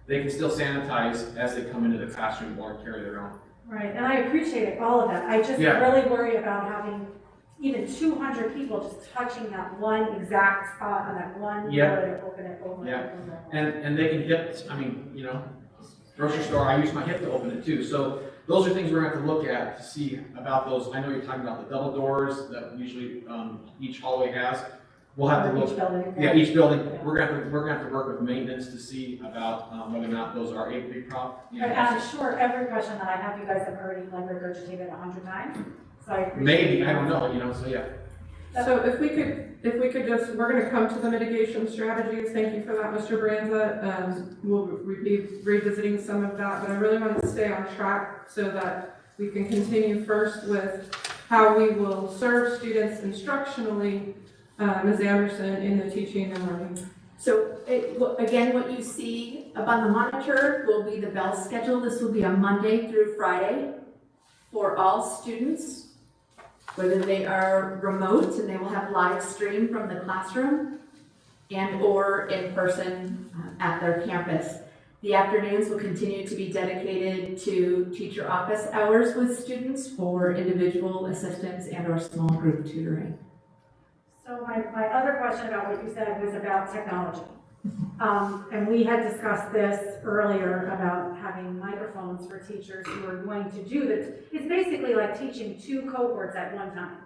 They can still sanitize as they come into the classroom or carry their own. Right, and I appreciate all of that. I just really worry about having even 200 people just touching that one exact spot on that one door to open it over and over. And they can hip, grocery store, I use my hip to open it too. So those are things we're gonna have to look at to see about those. I know you're talking about the double doors that usually each hallway has. We'll have to look. Each building. Yeah, each building. We're gonna have to work with maintenance to see about whether or not those are a big problem. But I'm sure every question that I have, you guys have already regurgitated 100 times. So I appreciate maybe, it. I don't know, so yeah. So if we could just, we're gonna come to the mitigation strategies. Thank you for that, Mr. Branza. We'll be revisiting some of that, but I really want to stay on track so that we can continue first with how we will serve students instructionally, Ms. Anderson, in the teaching and learning. So again, what you see up on the monitor will be the bell schedule. This will be a Monday through Friday for all students, whether they are remote and they will have live stream from the classroom and or in person at their campus. The afternoons will continue to be dedicated to teacher office hours with students for individual assistance and or small group tutoring. So my other question about what you said was about technology. And we had discussed this earlier about having microphones for teachers who are going to do this. It's basically like teaching 2 cohorts at one time.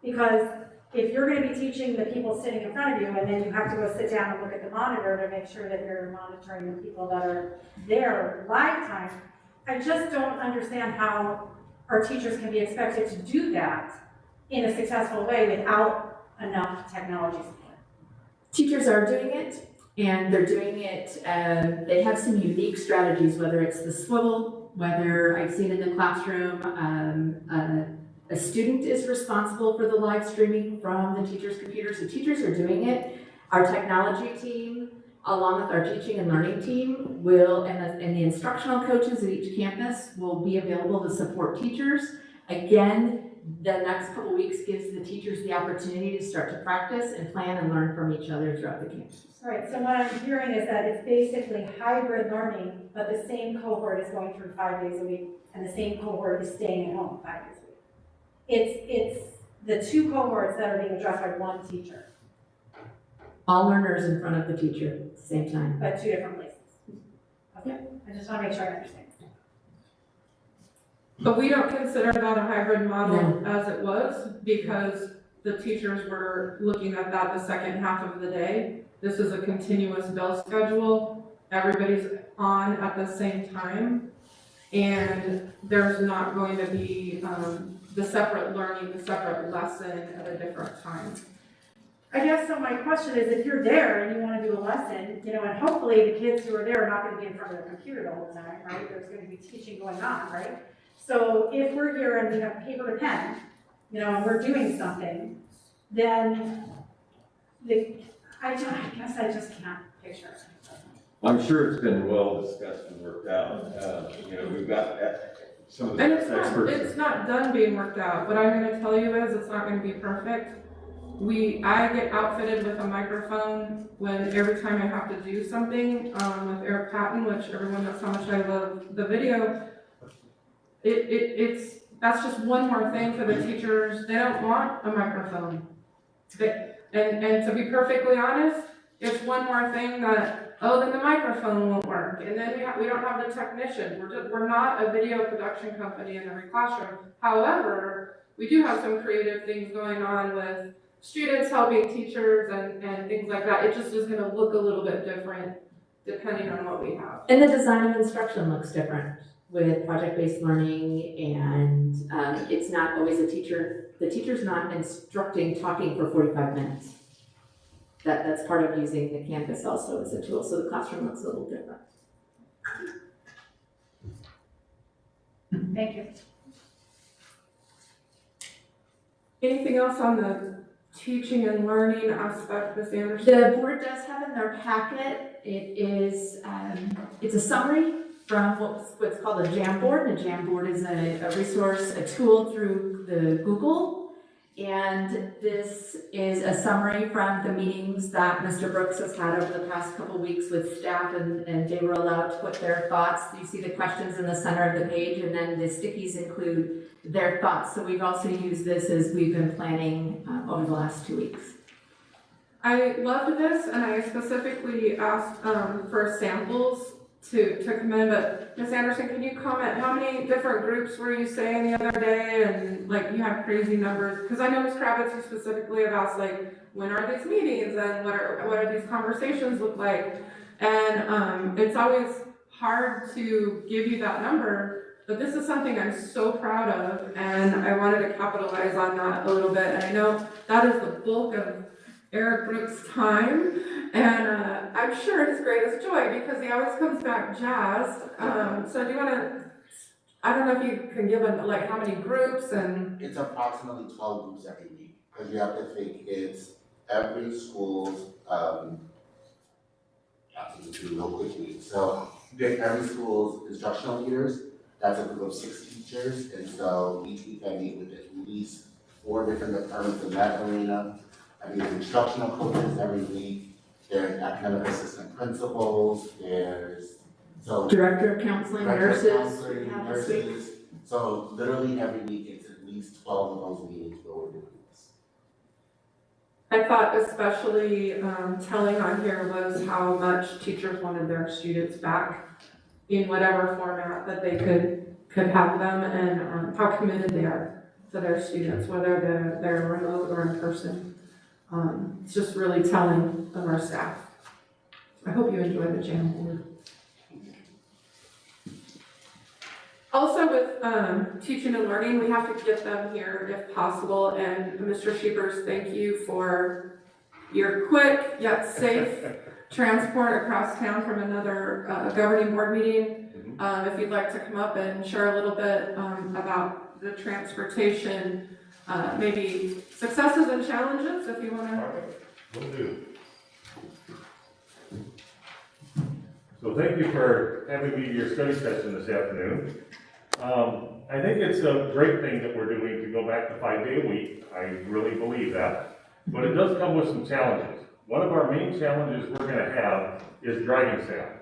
Because if you're going to be teaching the people sitting in front of you and then you have to go sit down and look at the monitor to make sure that you're monitoring the people that are there live time, I just don't understand how our teachers can be expected to do that in a successful way without enough technology support. Teachers are doing it, and they're doing it, they have some unique strategies, whether it's the swivel, whether I've seen in the classroom, a student is responsible for the live streaming from the teacher's computer, so teachers are doing it. Our technology team along with our teaching and learning team, will, and the instructional coaches at each campus will be available to support teachers. Again, the next couple weeks gives the teachers the opportunity to start to practice and plan and learn from each other throughout the campus. All right, so what I'm hearing is that it's basically hybrid learning, but the same cohort is going through 5 days a week, and the same cohort is staying at home 5 days a week. It's the two cohorts that are being addressed by one teacher, All learners in front of the teacher at the same time. but two different places. Okay, I just want to make sure I understand. But we don't consider that a hybrid model as it was, because the teachers were looking at that the second half of the day. This is a continuous bell schedule. Everybody's on at the same time. And there's not going to be the separate learning, the separate lesson at a different time. I guess so my question is, if you're there and you want to do a lesson, you know, and hopefully the kids who are there are not going to be in front of their computer the whole time, right? There's going to be teaching going on, right? So if we're here and we have paper to pen, you know, and we're doing something, then I guess I just can't picture it. I'm sure it's been well discussed and worked out. You know, we've got some of the And experts. it's not done being worked out. What I'm gonna tell you is, it's not gonna be perfect. I get outfitted with a microphone every time I have to do something, with Eric Patton, which everyone knows how much I love the video. That's just one more thing for the teachers. They don't want a microphone. And to be perfectly honest, it's one more thing that, then the microphone won't work, and then we don't have the technician. We're not a video production company in every classroom. However, we do have some creative things going on with students helping teachers and things like that. It just is gonna look a little bit different depending on what we have. And the design of instruction looks different with project-based learning, and it's not always the teacher's not instructing, talking for 45 minutes. That's part of using the Canvas also as a tool, so the classroom looks a little different. Thank you. Anything else on the teaching and learning aspect, Ms. Anderson? The board does have in their packet, it's a summary from what's called a Jamboard. And a Jamboard is a resource, a tool through the Google. And this is a summary from the meetings that Mr. Brooks has had over the past couple weeks with staff, and they were allowed to put their thoughts. You see the questions in the center of the page, and then the stickies include their thoughts. So we've also used this as we've been planning over the last 2 weeks. I loved this, and I specifically asked for samples to come in, but Ms. Anderson, can you comment, how many different groups were you saying the other day, and like you have crazy numbers? Because I know Ms. Kravitz, you specifically have asked, like, when are these meetings and what are these conversations look like? And it's always hard to give you that number, but this is something I'm so proud of, and I wanted to capitalize on that a little bit. And I know that is the bulk of Eric Brooks' time, and I'm sure his greatest joy, because he always comes back jazzed. So do you want to, I don't know if you can give like how many groups and. It's approximately 12 groups every week, because you have to think it's every school's, I have to do real quickly. So every school's instructional leaders, that's a group of 6 teachers, and so each week I meet with at least 4 different departments in that arena. I meet with instructional coaches every week. There's academic assistant principals, Director of counseling, nurses. counseling, nurses. So literally every week it's at least 12 of those meetings where we're doing this. I thought especially telling on here was how much teachers wanted their students back in whatever format that they could have them, and how committed they are to their students, whether they're remote or in person. It's just really telling of our staff. I hope you enjoy the Jamboard. Also with teaching and learning, we have to get them here if possible. And Mr. Sheepers, thank you for your quick yet safe transport across town from another governing board meeting. If you'd like to come up and share a little bit about the transportation, maybe successes and challenges, if you want to. Will do. So thank you for having me to your study session this afternoon. I think it's a great thing that we're doing to go back to 5-day a week. I really believe that. But it does come with some challenges. One of our main challenges we're going to have is driving staff.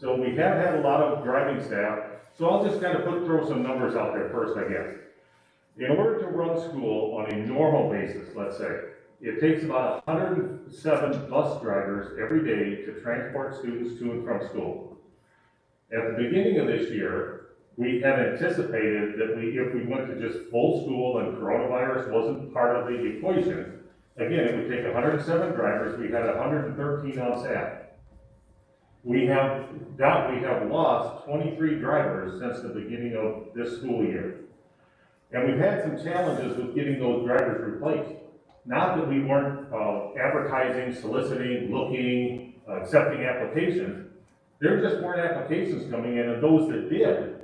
So we have had a lot of driving staff. So I'll just kind of throw some numbers out there first, I guess. In order to run school on a normal basis, let's say, it takes about 107 bus drivers every day to transport students to and from school. At the beginning of this year, we had anticipated that if we went to just full school and coronavirus wasn't part of the equation, again, it would take 107 drivers. We had 113 on staff. We have lost 23 drivers since the beginning of this school year. And we've had some challenges with getting those drivers replaced. Not that we weren't advertising, soliciting, looking, accepting applications. There just weren't applications coming in, and those that did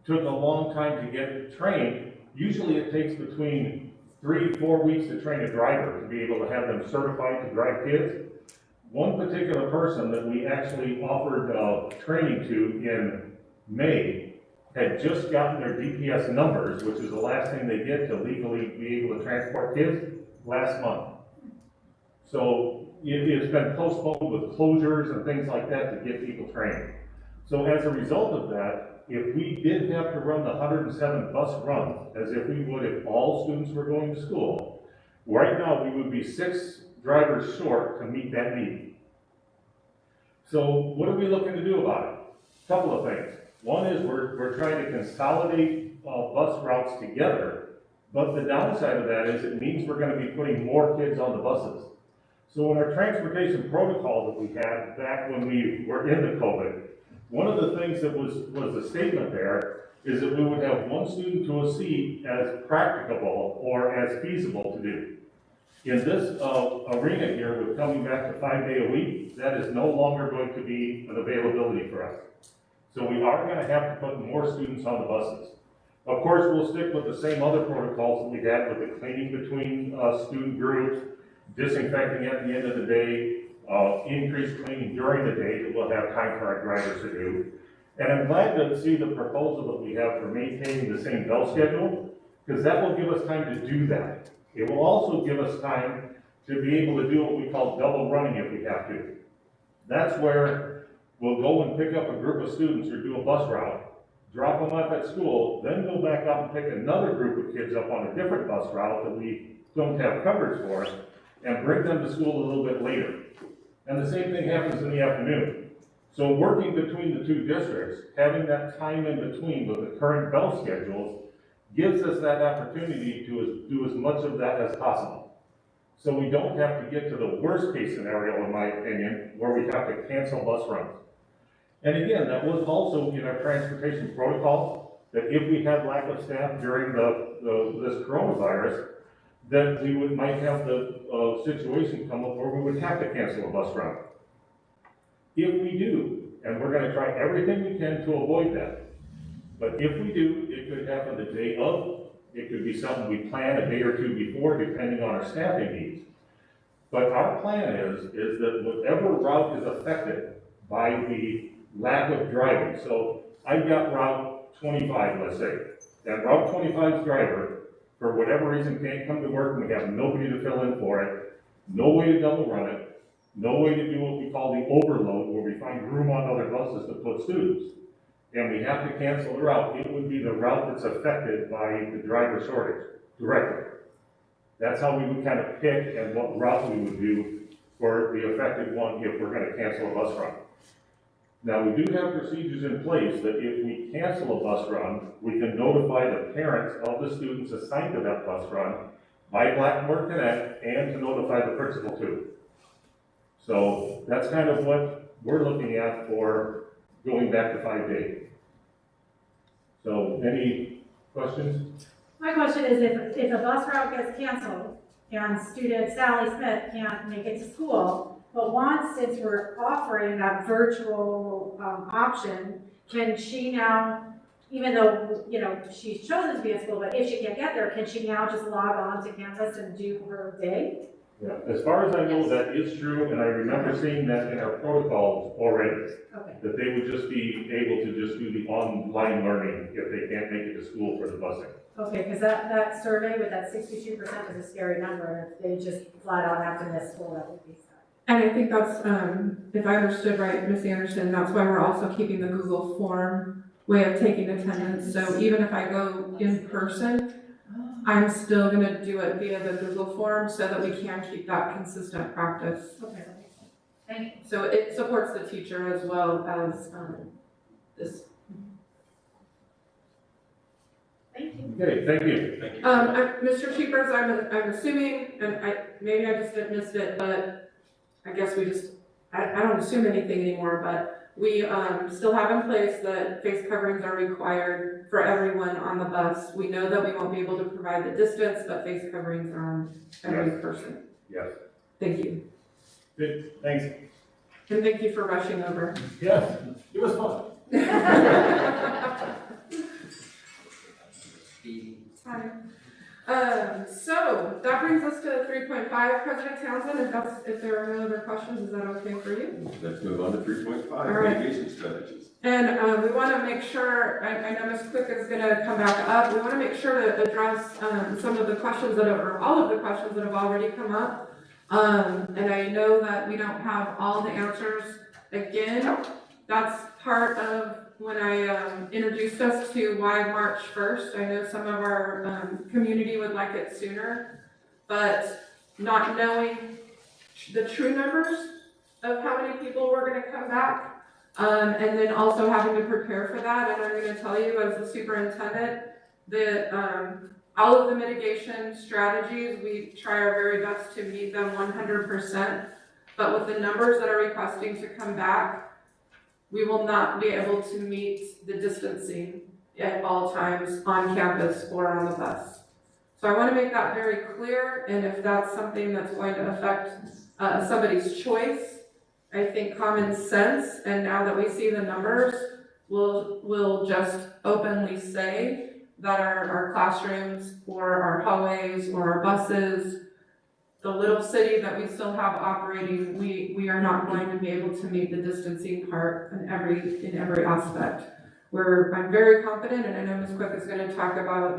took a long time to get trained. Usually it takes between 3 to 4 weeks to train a driver to be able to have them certified to drive kids. One particular person that we actually offered training to in May had just gotten their DPS numbers, which is the last thing they get to legally be able to transport kids, last month. So it's been postponed with closures and things like that to get people trained. So as a result of that, if we did have to run the 107 bus runs, as if we would if all students were going to school, right now we would be 6 drivers short to meet that need. So what are we looking to do about it? A couple of things. One is we're trying to consolidate bus routes together, but the downside of that is it means we're going to be putting more kids on the buses. So in our transportation protocol that we had back when we were into COVID, one of the things that was the statement there is that we would have 1 student to a seat as practicable or as feasible to do. In this arena here, with coming back to 5-day a week, that is no longer going to be an availability for us. So we are going to have to put more students on the buses. Of course, we'll stick with the same other protocols that we had with the cleaning between student groups, disinfecting at the end of the day, increased cleaning during the day that we'll have time for our drivers to do. And I'm glad to see the proposal that we have for maintaining the same bell schedule, because that will give us time to do that. It will also give us time to be able to do what we call double running if we have to. That's where we'll go and pick up a group of students or do a bus route, drop them off at school, then go back out and pick another group of kids up on a different bus route that we don't have coverage for, and bring them to school a little bit later. And the same thing happens in the afternoon. So working between the 2 districts, having that time in between with the current bell schedules, gives us that opportunity to do as much of that as possible. So we don't have to get to the worst case scenario, in my opinion, where we have to cancel bus runs. And again, that was also in our transportation protocol, that if we had lack of staff during this coronavirus, then we might have the situation come up where we would have to cancel a bus run. If we do, and we're going to try everything we can to avoid that, but if we do, it could happen the day of, it could be something we plan a day or 2 before, depending on our staffing needs. But our plan is that whatever route is affected by the lack of driving, so I've got Route 25, let's say, that Route 25's driver, for whatever reason, can't come to work, and we have nobody to fill in for it, no way to double run it, no way to do what we call the overload, where we find room on other buses to put students, and we have to cancel the route, it would be the route that's affected by the driver shortage directly. That's how we would kind of pick and what route we would do for the affected one if we're going to cancel a bus run. Now, we do have procedures in place that if we cancel a bus run, we can notify the parents of the students assigned to that bus run by Blackboard Connect and to notify the principal too. So that's kind of what we're looking at for going back to 5-day. So any questions? My question is, if a bus route gets canceled and student Sally Smith can't make it to school, but since we're offering that virtual option, can she now, even though, she's chosen to be at school, but if she can't get there, can she now just log on to campus and do her day? Yeah, as far as I know, that is true, and I remember seeing that in our protocols already, Okay. that they would just be able to just do the online learning if they can't make it to school for the busing. Okay, because that survey with that 62% is a scary number. If they just flat out have to miss school, that would be sad. And I think that's, if I understood right, Ms. Anderson, that's why we're also keeping the Google form way of taking attendance. So even if I go in person, I'm still gonna do it via the Google form so that we can keep that consistent practice. Okay, that makes sense. Thank you. So it supports the teacher as well as, this. Thank you. Okay, thank you. Thank you. Mr. Cheapers, I'm assuming, and maybe I just missed it, but I guess I don't assume anything anymore, but we, still have in place that face coverings are required for everyone on the bus. We know that we won't be able to provide the distance, but face coverings are on every person. Yes. Thank you. Good, thanks. And thank you for rushing over. Yes, it was fun. So that brings us to 3.5, President Townsend, if there are no other questions, is that okay for you? Let's move on to 3.5, All right. mitigation strategies. And we want to make sure, I know Ms. Quick is going to come back up, we want to make sure to address some of the questions that have, or all of the questions that have already come up. And I know that we don't have all the answers. Again, that's part of when I introduced us to why March 1st. I know some of our community would like it sooner, but not knowing the true numbers of how many people were going to come back, and then also having to prepare for that. And I'm going to tell you as the superintendent that all of the mitigation strategies, we try our very best to meet them 100%, but with the numbers that are requesting to come back, we will not be able to meet the distancing at all times on campus or on the bus. So I want to make that very clear, and if that's something that's going to affect somebody's choice, I think common sense, and now that we see the numbers, we'll just openly say that our classrooms or our hallways or our buses, the little city that we still have operating, we are not going to be able to meet the distancing part in every aspect. I'm very confident, and I know Ms. Quick is going to talk about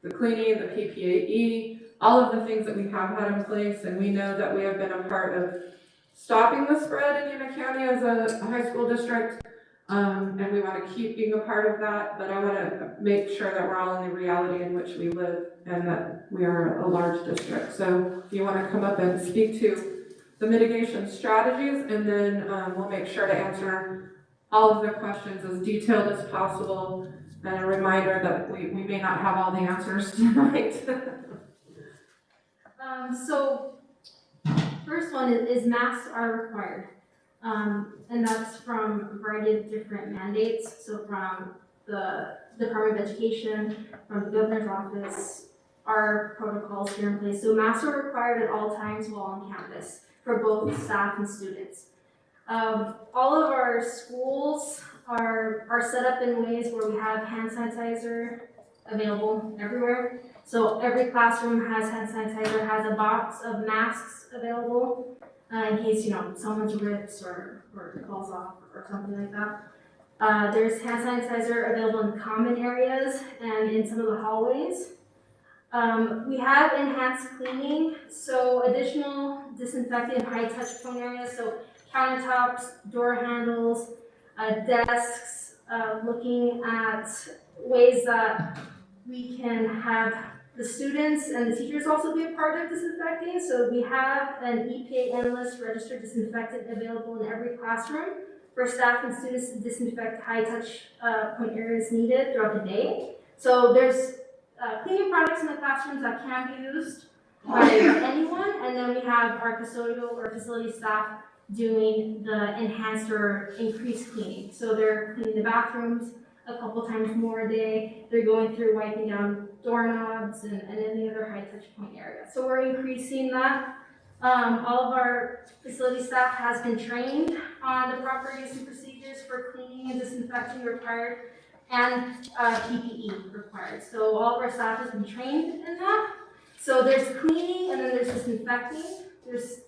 the cleaning, the PPAE, all of the things that we have had in place, and we know that we have been a part of stopping the spread in Yuma County as a high school district, and we want to keep being a part of that, but I want to make sure that we're all in the reality in which we live and that we are a large district. So if you want to come up and speak to the mitigation strategies, and then we'll make sure to answer all of the questions as detailed as possible, and a reminder that we may not have all the answers tonight. So first one is masks are required. And that's from a variety of different mandates. So from the Department of Education, from the governor's office, our protocols here in place. So masks are required at all times while on campus for both staff and students. All of our schools are set up in ways where we have hand sanitizer available everywhere. So every classroom has hand sanitizer, has a box of masks available in case, someone's rips or falls off or something like that. There's hand sanitizer available in common areas and in some of the hallways. We have enhanced cleaning, so additional disinfecting high touch point areas, so countertops, door handles, desks, looking at ways that we can have the students and the teachers also be a part of disinfecting. So we have an EPA analyst registered disinfectant available in every classroom for staff and students to disinfect high touch point areas needed throughout the day. So there's cleaning products in the classrooms that can be used by anyone, and then we have our custodial or facility staff doing the enhanced or increased cleaning. So they're cleaning the bathrooms a couple times more a day. They're going through wiping down doorknobs and any other high touch point area. So we're increasing that. All of our facility staff has been trained on the proper use and procedures for cleaning and disinfecting required and PPE required. So all of our staff has been trained in that. So there's cleaning and then there's disinfecting. disinfecting.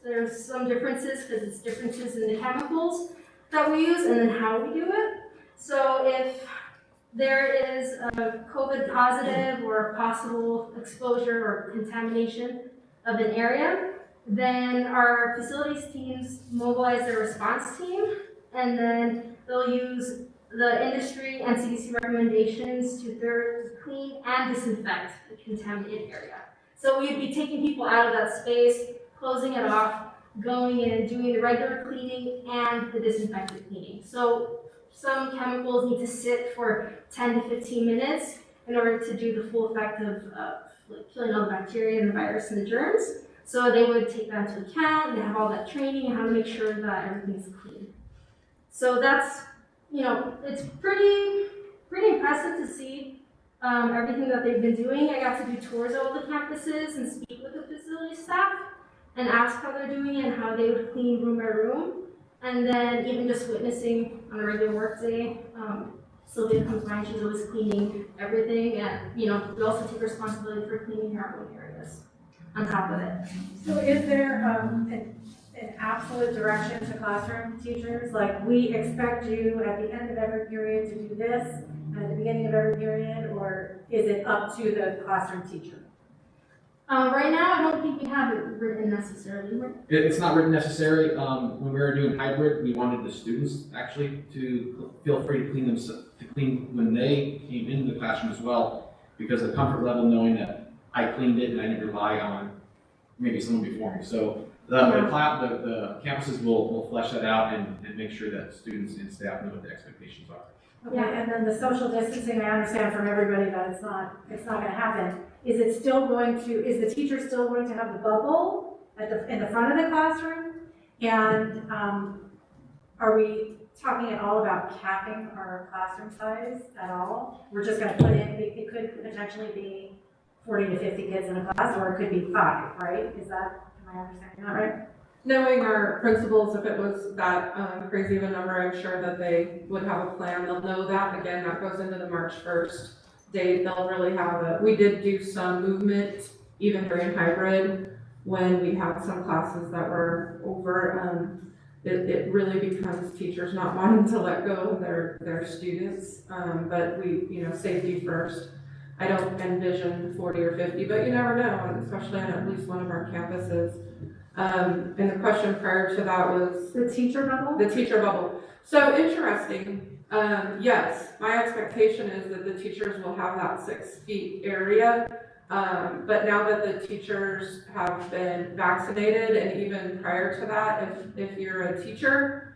There's some differences because it's differences in the chemicals that we use and then how we do it. So if there is a COVID positive or a possible exposure or contamination of an area, then our facilities teams mobilize their response team, and then they'll use the industry and CDC recommendations to thoroughly clean and disinfect the contaminated area. So we'd be taking people out of that space, closing it off, going in, doing the regular cleaning and the disinfectant cleaning. So some chemicals need to sit for 10 to 15 minutes in order to do the full effect of killing all the bacteria and the virus and the germs. So they would take that into account, and they have all that training and how to make sure that everything's clean. So that's, it's pretty impressive to see everything that they've been doing. I got to do tours of all the campuses and speak with the facility staff and ask how they're doing it and how they would clean room by room. And then even just witnessing on a regular work day, Sylvia comes by and she's always cleaning everything. And, we also take responsibility for cleaning our own areas on top of it. So is there an absolute direction to classroom teachers? Like, we expect you at the end of every period to do this, and at the beginning of every period, or is it up to the classroom teacher? Right now, I don't think we have it written necessarily. It's not written necessary. When we were doing hybrid, we wanted the students actually to feel free to clean when they came into the classroom as well, because of the comfort level knowing that I cleaned it and I didn't rely on maybe someone before me. So the campuses will flesh that out and make sure that students and staff know what the expectations are. Okay, and then the social distancing, I understand from everybody that it's not gonna happen. Is the teacher still going to have the bubble in the front of the classroom? And, are we talking at all about capping our classroom size at all? We're just gonna put in, it could potentially be 40 to 50 kids in a class, or it could be 5, right? Am I understanding that right? Knowing our principals, if it was that crazy of a number, I'm sure that they would have a plan. They'll know that. Again, that goes into the March 1st date. They'll really have it. We did do some movement even during hybrid when we had some classes that were over. It really becomes teachers not wanting to let go of their students, but we, safety first. I don't envision 40 or 50, but you never know, especially on at least one of our campuses. And the question prior to that was The teacher bubble? the teacher bubble. So interesting. Yes, my expectation is that the teachers will have that 6 feet area. But now that the teachers have been vaccinated, and even prior to that, if you're a teacher,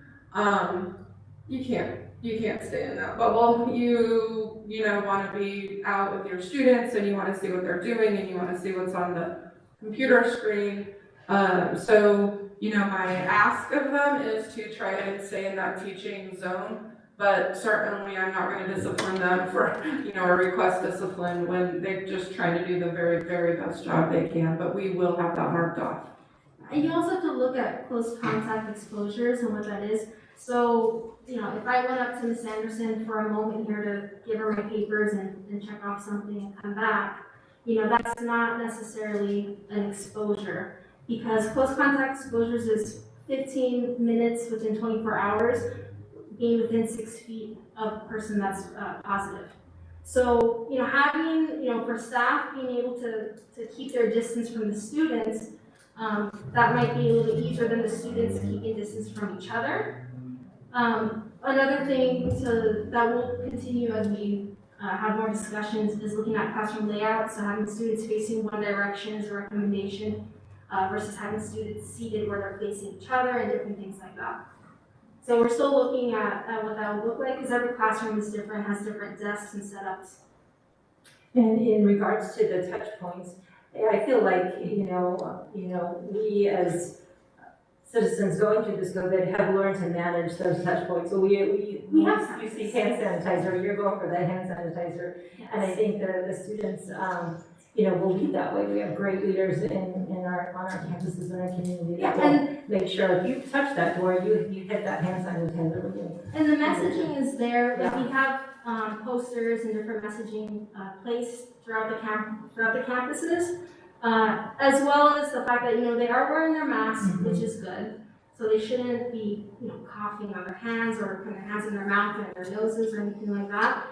you can't stay in that bubble. You want to be out with your students, and you want to see what they're doing, and you want to see what's on the computer screen. So my ask of them is to try and stay in that teaching zone, but certainly I'm not going to discipline them for, or request discipline when they're just trying to do the very, very best job they can, but we will have that marked off. And you also have to look at close contact exposures and what that is. So, if I went up to Ms. Anderson for a moment here to give her my papers and check off something and come back, that's not necessarily an exposure, because close contact exposures is 15 minutes within 24 hours, being within 6 feet of a person that's positive. So, having, for staff being able to keep their distance from the students, that might be a little easier than the students keeping distance from each other. Another thing that will continue as we have more discussions is looking at classroom layout, so having students facing one direction is a recommendation versus having students seated where they're facing each other and different things like that. So we're still looking at what that would look like, because every classroom is different, has different desks and setups. And in regards to the touch points, I feel like, we as citizens going through this COVID have learned to manage those touch points. So you see hand sanitizer, you're going for that hand sanitizer. Yes. And I think the students, will lead that way. We have great leaders on our campuses and our community that will make sure if you touch that door, you hit that hand sanitizer. And the messaging is there. Yeah. We have posters and different messaging placed throughout the campuses. As well as the fact that, they are wearing their masks, which is good. So they shouldn't be, coughing on their hands or putting their hands in their mouth or their noses or anything like that.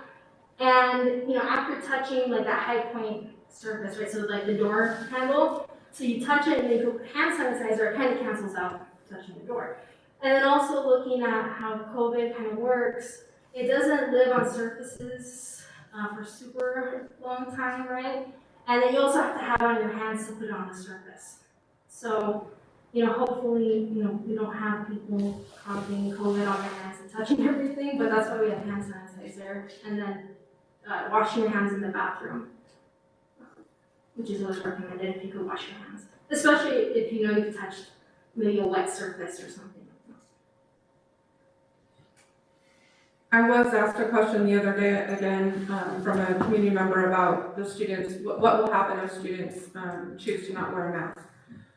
And, after touching like that high point surface, right, so like the door handle, so you touch it and then you put hand sanitizer, it kind of cancels out touching the door. And then also looking at how COVID kind of works, it doesn't live on surfaces for super long time, right? And then you also have to have it on your hands to put it on the surface. So, hopefully, we don't have people coughing COVID on their hands and touching everything, but that's why we have hand sanitizer. And then washing your hands in the bathroom, which is always recommended if you could wash your hands. Especially if you've touched maybe a wet surface or something. I was asked a question the other day, again, from a community member about the students, what will happen if students choose to not wear a mask.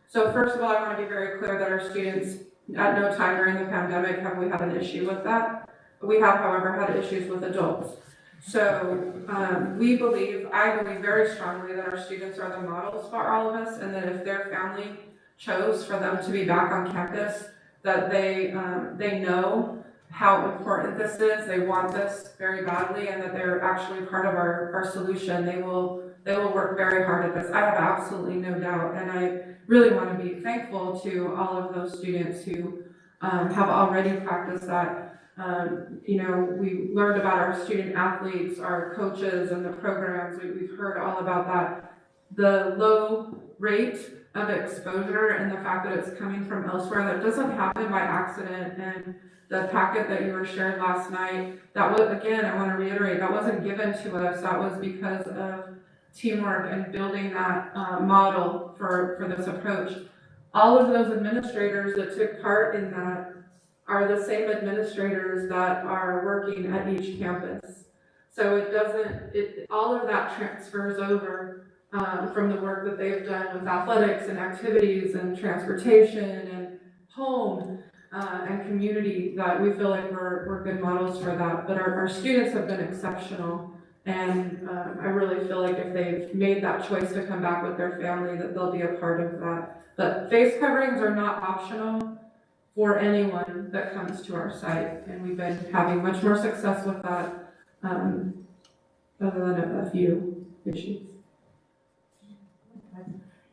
So first of all, I want to be very clear that our students, at no time during the pandemic have we had an issue with that. We have, however, had issues with adults. So I believe very strongly that our students are the models for all of us, and that if their family chose for them to be back on campus, that they know how important this is, they want this very badly, and that they're actually part of our solution. They will work very hard at this. I have absolutely no doubt, and I really want to be thankful to all of those students who have already practiced that. We learned about our student athletes, our coaches, and the programs. We've heard all about that. The low rate of exposure and the fact that it's coming from elsewhere, that doesn't happen by accident. And the packet that you were shared last night, that was, again, I want to reiterate, that wasn't given to us. That was because of teamwork and building that model for this approach. All of those administrators that took part in that are the same administrators that are working at each campus. So all of that transfers over from the work that they've done with athletics and activities and transportation and home and community, that we feel like we're good models for that. But our students have been exceptional. And I really feel like if they've made that choice to come back with their family, that they'll be a part of that. But face coverings are not optional for anyone that comes to our site, and we've been having much more success with that, other than a few issues.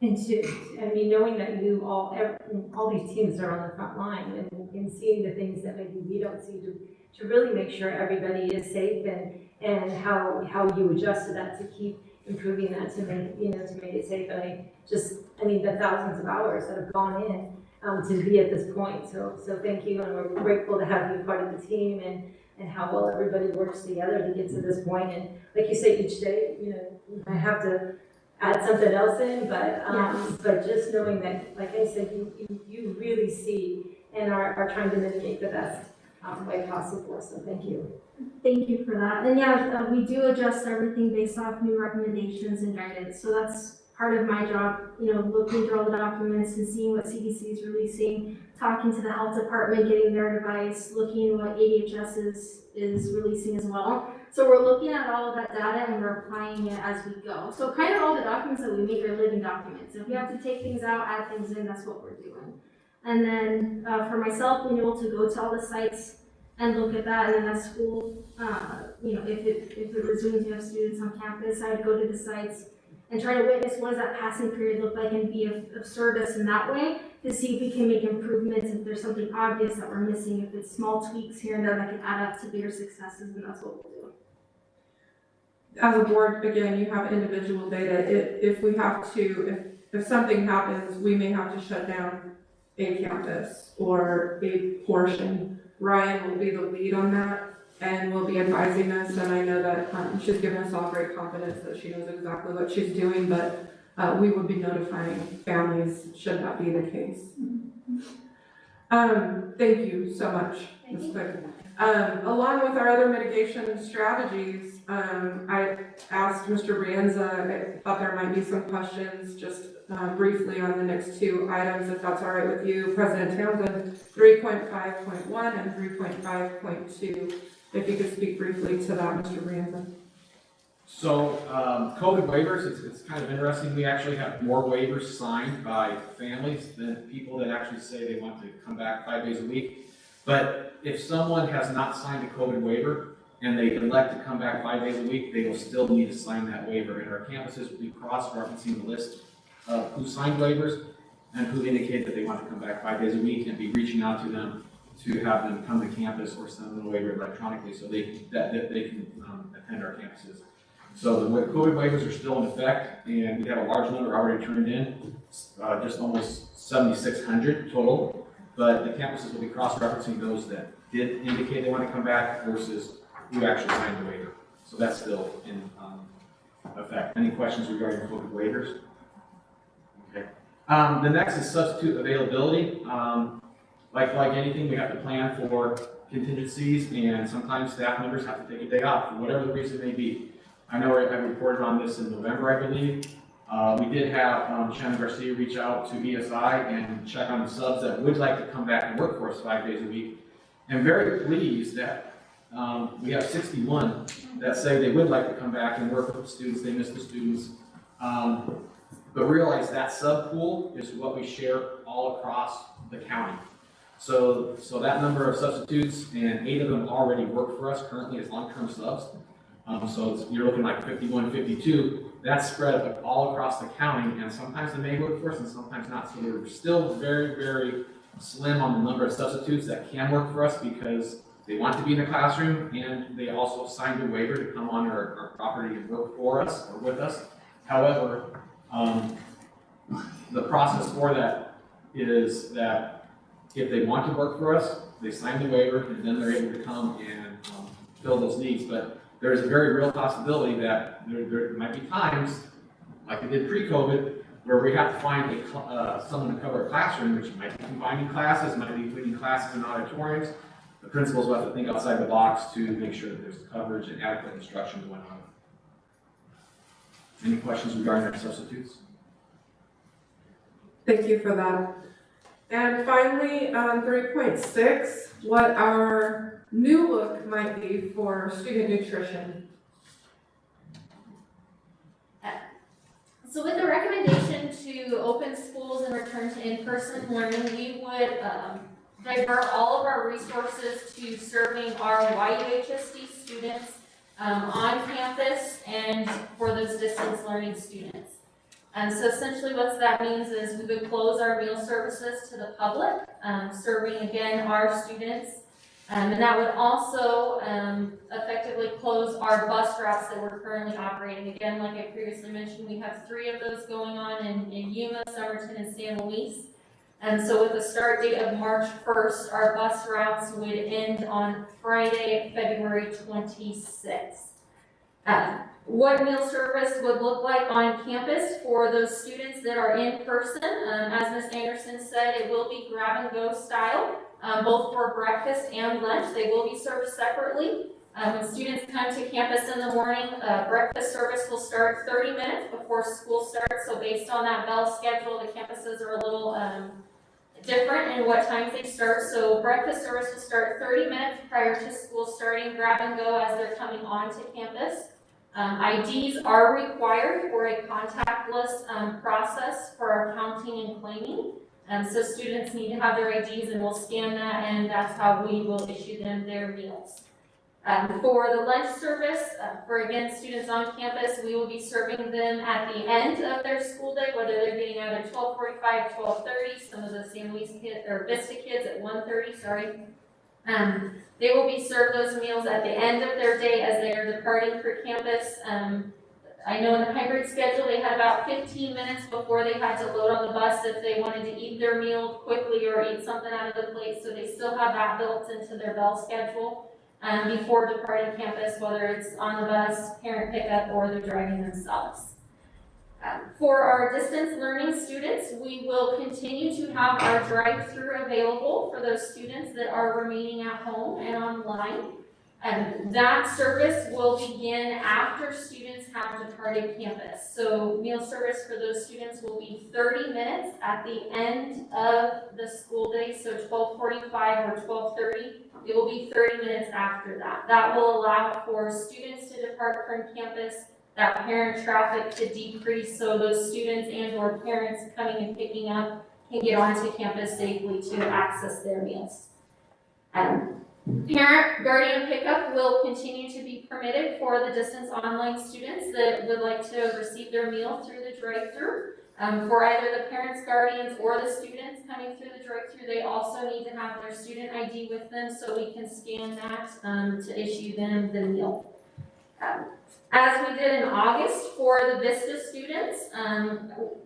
And knowing that all these teams are on the front line and seeing the things that maybe we don't see, to really make sure everybody is safe, and how you adjust to that to keep improving that to make it safe. And the thousands of hours that have gone in to be at this point. So thank you, and we're grateful to have you part of the team, and how well everybody works together to get to this point. And like you say, each day, I have to add something else in, but just knowing that, like I said, you really see and are trying to mitigate the best way possible. So thank you. Thank you for that. And we do adjust everything based off new recommendations and guidance. So that's part of my job, looking through all the documents and seeing what CDC is releasing, talking to the health department, getting their advice, looking at what ADHS is releasing as well. So we're looking at all of that data and we're applying it as we go. So kind of all the documents that we make are living documents. If we have to take things out, add things in, that's what we're doing. And then for myself, being able to go to all the sites and look at that, and then at school, if it resumes, you have students on campus, I'd go to the sites and try to witness what does that passing period look like and be of service in that way to see if we can make improvements, if there's something obvious that we're missing, if it's small tweaks here and there that can add up to bigger successes, then that's what we'll do. As a board, again, you have individual data. If something happens, we may have to shut down a campus or a portion. Ryan will be the lead on that and will be advising us, and I know that she's given us all great confidence that she knows exactly what she's doing, but we would be notifying families should that be the case. Thank you so much, Ms. Quick. Along with our other mitigation strategies, I asked Mr. Brienza, I thought there might be some questions just briefly on the next two items, if that's all right with you. President Townsend, 3.5.1 and 3.5.2. If you could speak briefly to that, Mr. Brienza. So, COVID waivers, it's kind of interesting, we actually have more waivers signed by families than people that actually say they want to come back 5 days a week. But if someone has not signed a COVID waiver and they elect to come back 5 days a week, they will still need to sign that waiver. And our campuses will be cross-referencing the list of who signed waivers and who indicated that they want to come back 5 days a week, and be reaching out to them to have them come to campus or send them a waiver electronically so they can attend our campuses. So the COVID waivers are still in effect, and we have a large number already turned in, just almost 7,600 total. But the campuses will be cross-referencing those that did indicate they want to come back versus who actually signed the waiver. So that's still in effect. Any questions regarding COVID waivers? Okay. The next is substitute availability. Like anything, we have to plan for contingencies, and sometimes staff members have to take a day off for whatever the reason may be. I know I reported on this in November, I believe. We did have Shannon Garcia reach out to ESI and check on the subs that would like to come back and work for us 5 days a week. And very pleased that we have 61 that say they would like to come back and work with the students, they miss the students. But realize that sub pool is what we share all across the county. So that number of substitutes, and 8 of them already work for us currently as long-term subs. So you're looking like 51, 52. That's spread all across the county, and sometimes they may work for us and sometimes not. So we're still very, very slim on the number of substitutes that can work for us because they want to be in the classroom and they also signed a waiver to come on our property and work for us or with us. However, the process for that is that if they want to work for us, they sign the waiver and then they're able to come and fill those needs. But there's a very real possibility that there might be times, like we did pre-COVID, where we have to find someone to cover a classroom, which might be combining classes, might be putting classes in auditoriums. The principals will have to think outside the box to make sure that there's coverage and adequate instruction going on. Any questions regarding our substitutes? Thank you for that. And finally, on 3.6, what our new look might be for student nutrition. So with the recommendation to open schools and return to in-person learning, we would divert all of our resources to serving our YUHSD students on campus and for those distance learning students. So essentially what that means is we would close our meal services to the public, serving again our students. And that would also effectively close our bus routes that we're currently operating. Again, like I previously mentioned, we have 3 of those going on in Yuma, Somerton, and San Luis. And so with the start date of March 1st, our bus routes would end on Friday, February 26th. What meal service would look like on campus for those students that are in person. As Ms. Anderson said, it will be grab-and-go style, both for breakfast and lunch. They will be served separately. When students come to campus in the morning, breakfast service will start 30 minutes before school starts. So based on that bell schedule, the campuses are a little different in what times they start. So breakfast service will start 30 minutes prior to school starting, grab-and-go as they're coming onto campus. IDs are required for a contactless process for our counting and claiming. So students need to have their IDs and we'll scan that, and that's how we will issue them their meals. For the lunch service, for again students on campus, we will be serving them at the end of their school day, whether they're getting out at 12:45, 12:30, some of the San Luis kids, or Vista kids at 1:30, sorry. They will be served those meals at the end of their day as they are departing for campus. I know in the hybrid schedule, they had about 15 minutes before they had to load on the bus if they wanted to eat their meal quickly or eat something out of the plate. So they still have that built into their bell schedule before departing campus, whether it's on the bus, parent pickup, or they're driving themselves. For our distance learning students, we will continue to have our drive-through available for those students that are remaining at home and online. That service will begin after students have departed campus. So meal service for those students will be 30 minutes at the end of the school day, so 12:45 or 12:30. It will be 30 minutes after that. That will allow for students to depart from campus that parent traffic to decrease so those students and or parents coming and picking up can get onto campus safely to access their meals. Parent guardian pickup will continue to be permitted for the distance online students that would like to receive their meal through the drive-thru. For either the parents, guardians, or the students coming through the drive-thru, they also need to have their student ID with them so we can scan that to issue them the meal. As we did in August for the VISTA students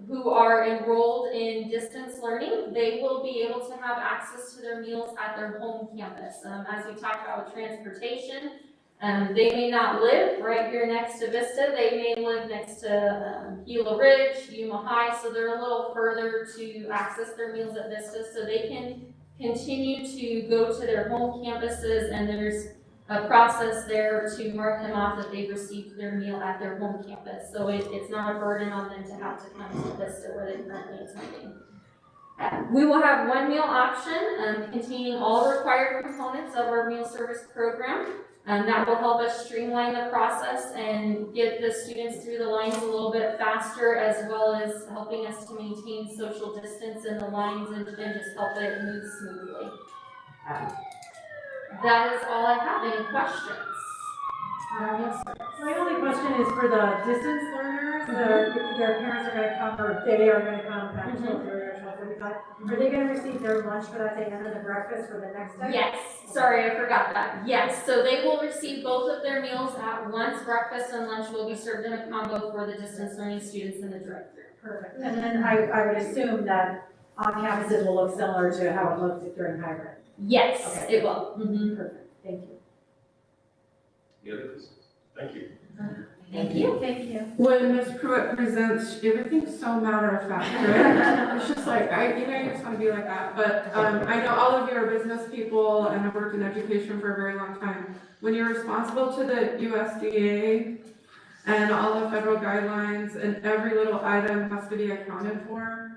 who are enrolled in distance learning, they will be able to have access to their meals at their home campus. As we talked about with transportation, they may not live right here next to VISTA. They may live next to Gila Ridge, Yuma High, so they're a little further to access their meals at VISTA, so they can continue to go to their home campuses, and there's a process there to mark them off that they've received their meal at their home campus. So it's not a burden on them to have to come to VISTA where they're currently attending. We will have one meal option containing all required components of our meal service program. That will help us streamline the process and get the students through the lines a little bit faster, as well as helping us to maintain social distance in the lines and just help it move smoothly. That is all I have. Any questions? Yes, sir. My only question is for the distance learners, their parents are gonna come, or they are gonna come back to 12:45. Are they gonna receive their lunch for that day and then the breakfast for the next day? Yes, sorry, I forgot that. Yes, so they will receive both of their meals at once. Breakfast and lunch will be served in a combo for the distance learning students in the drive-thru. Perfect. And then I would assume that on campuses will look similar to how it looked during hybrid. Yes, Okay. it will. Perfect, thank you. Thank you. Thank you. Thank you. When Ms. Pruitt presents, everything's so matter of fact, right? It's just like, you just want to be like that. But I know all of you are business people and have worked in education for a very long time. When you're responsible to the USDA and all the federal guidelines and every little item has to be accounted for,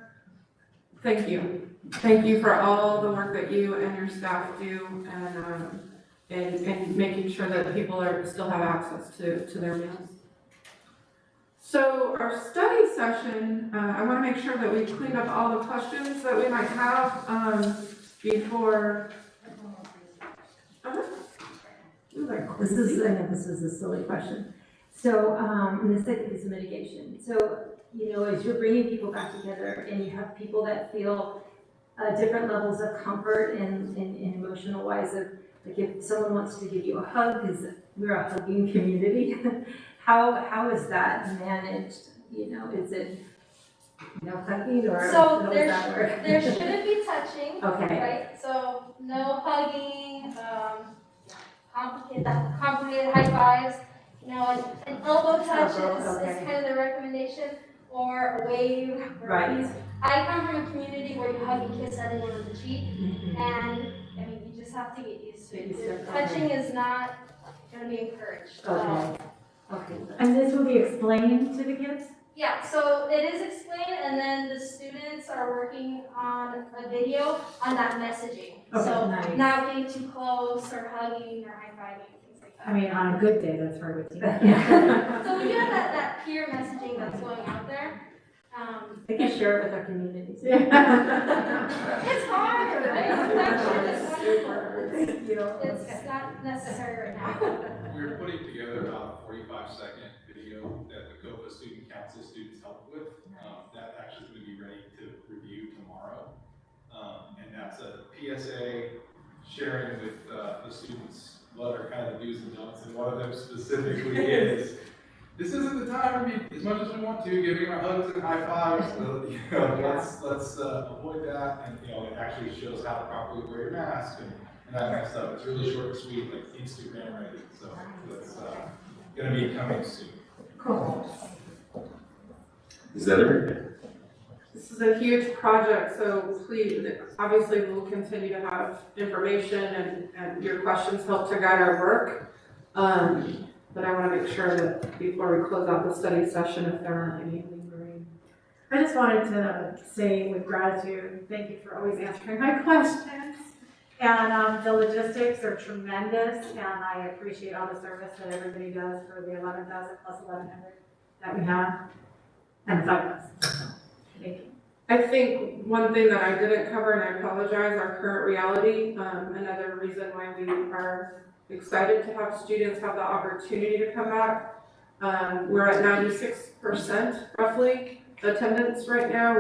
thank you. Thank you for all the work that you and your staff do and making sure that people still have access to their meals. So our study session, I want to make sure that we cleaned up all the questions that we might have before. This is a silly question. So, this I think is mitigation. So, as you're bringing people back together and you have people that feel different levels of comfort and emotional wise of, like if someone wants to give you a hug, because we're a hugging community, how is that managed? Is it, hugging or how does that work? There shouldn't be touching. Okay. Right? So no hugging, complicated high fives. An elbow touch is kind of the recommendation, or a wave. Right. I come from a community where you hug and kiss everyone on the cheek, and you just have to get used to it. Touching is not going to be encouraged. Okay. And this will be explained to the kids? Yeah, so it is explained, and then the students are working on a video on that messaging. Okay, So nice. not getting too close or hugging or high-fiving, things like that. I mean, on a good day, that's hard with you. So we do have that peer messaging that's going out there. I can share it with our communities. It's hard, right? Thank you. It's not necessary right now. We're putting together about a 45-second video that the COPA Student Council students helped with. That actually is going to be ready to review tomorrow. And that's a PSA sharing with the students what are kind of the do's and don'ts, and one of them specifically is, this isn't the time to be, as much as we want to, giving our hugs and high fives, let's avoid that, and it actually shows how to properly wear your mask and that kind of stuff. It's really short and sweet, like Instagram ready, so that's gonna be coming soon. Cool. Is that everything? This is a huge project, so please, obviously we'll continue to have information and your questions help to guide our work. But I want to make sure that before we close out the study session, if there aren't any lingering. I just wanted to say with gratitude, thank you for always answering my questions. And the logistics are tremendous, and I appreciate all the service that everybody does for the 11,000 plus 1,100 that we have, and the 5 months. Thank you. I think one thing that I didn't cover, and I apologize, our current reality, another reason why we are excited to have students have the opportunity to come back. We're at 96% roughly attendance right now.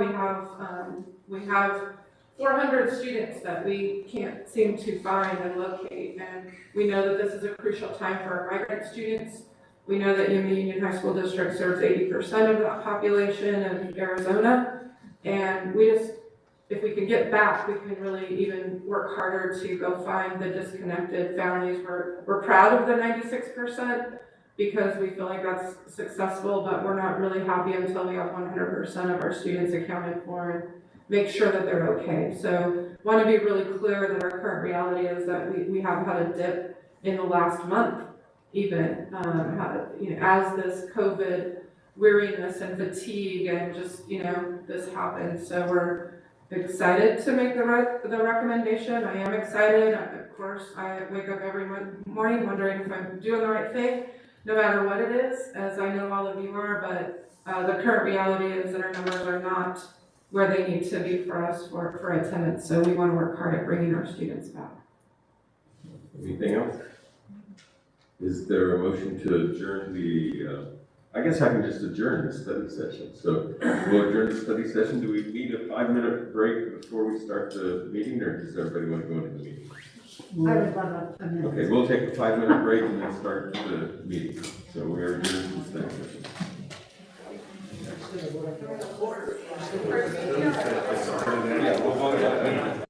We have 400 students that we can't seem to find and locate, and we know that this is a crucial time for our migrant students. We know that Yuma Union High School District serves 80% of that population of Arizona, and if we can get back, we can really even work harder to go find the disconnected families. We're proud of the 96% because we feel like that's successful, but we're not really happy until we have 100% of our students accounted for and make sure that they're okay. So want to be really clear that our current reality is that we have had a dip in the last month, even as this COVID weariness and fatigue and just, this happened. So we're excited to make the recommendation. I am excited. Of course, I wake up every morning wondering if I'm doing the right thing, no matter what it is, as I know all of you are, but the current reality is that our numbers are not where they need to be for us for attendance. So we want to work hard at bringing our students back. Anything else? Is there a motion to adjourn the, I guess I can just adjourn the study session. So we'll adjourn the study session. Do we need a 5-minute break before we start the meeting, or does everybody want to go into the meeting? I would love a minute. Okay, we'll take a 5-minute break and then start the meeting. So we are adjourned the study session. Yeah, we'll vote.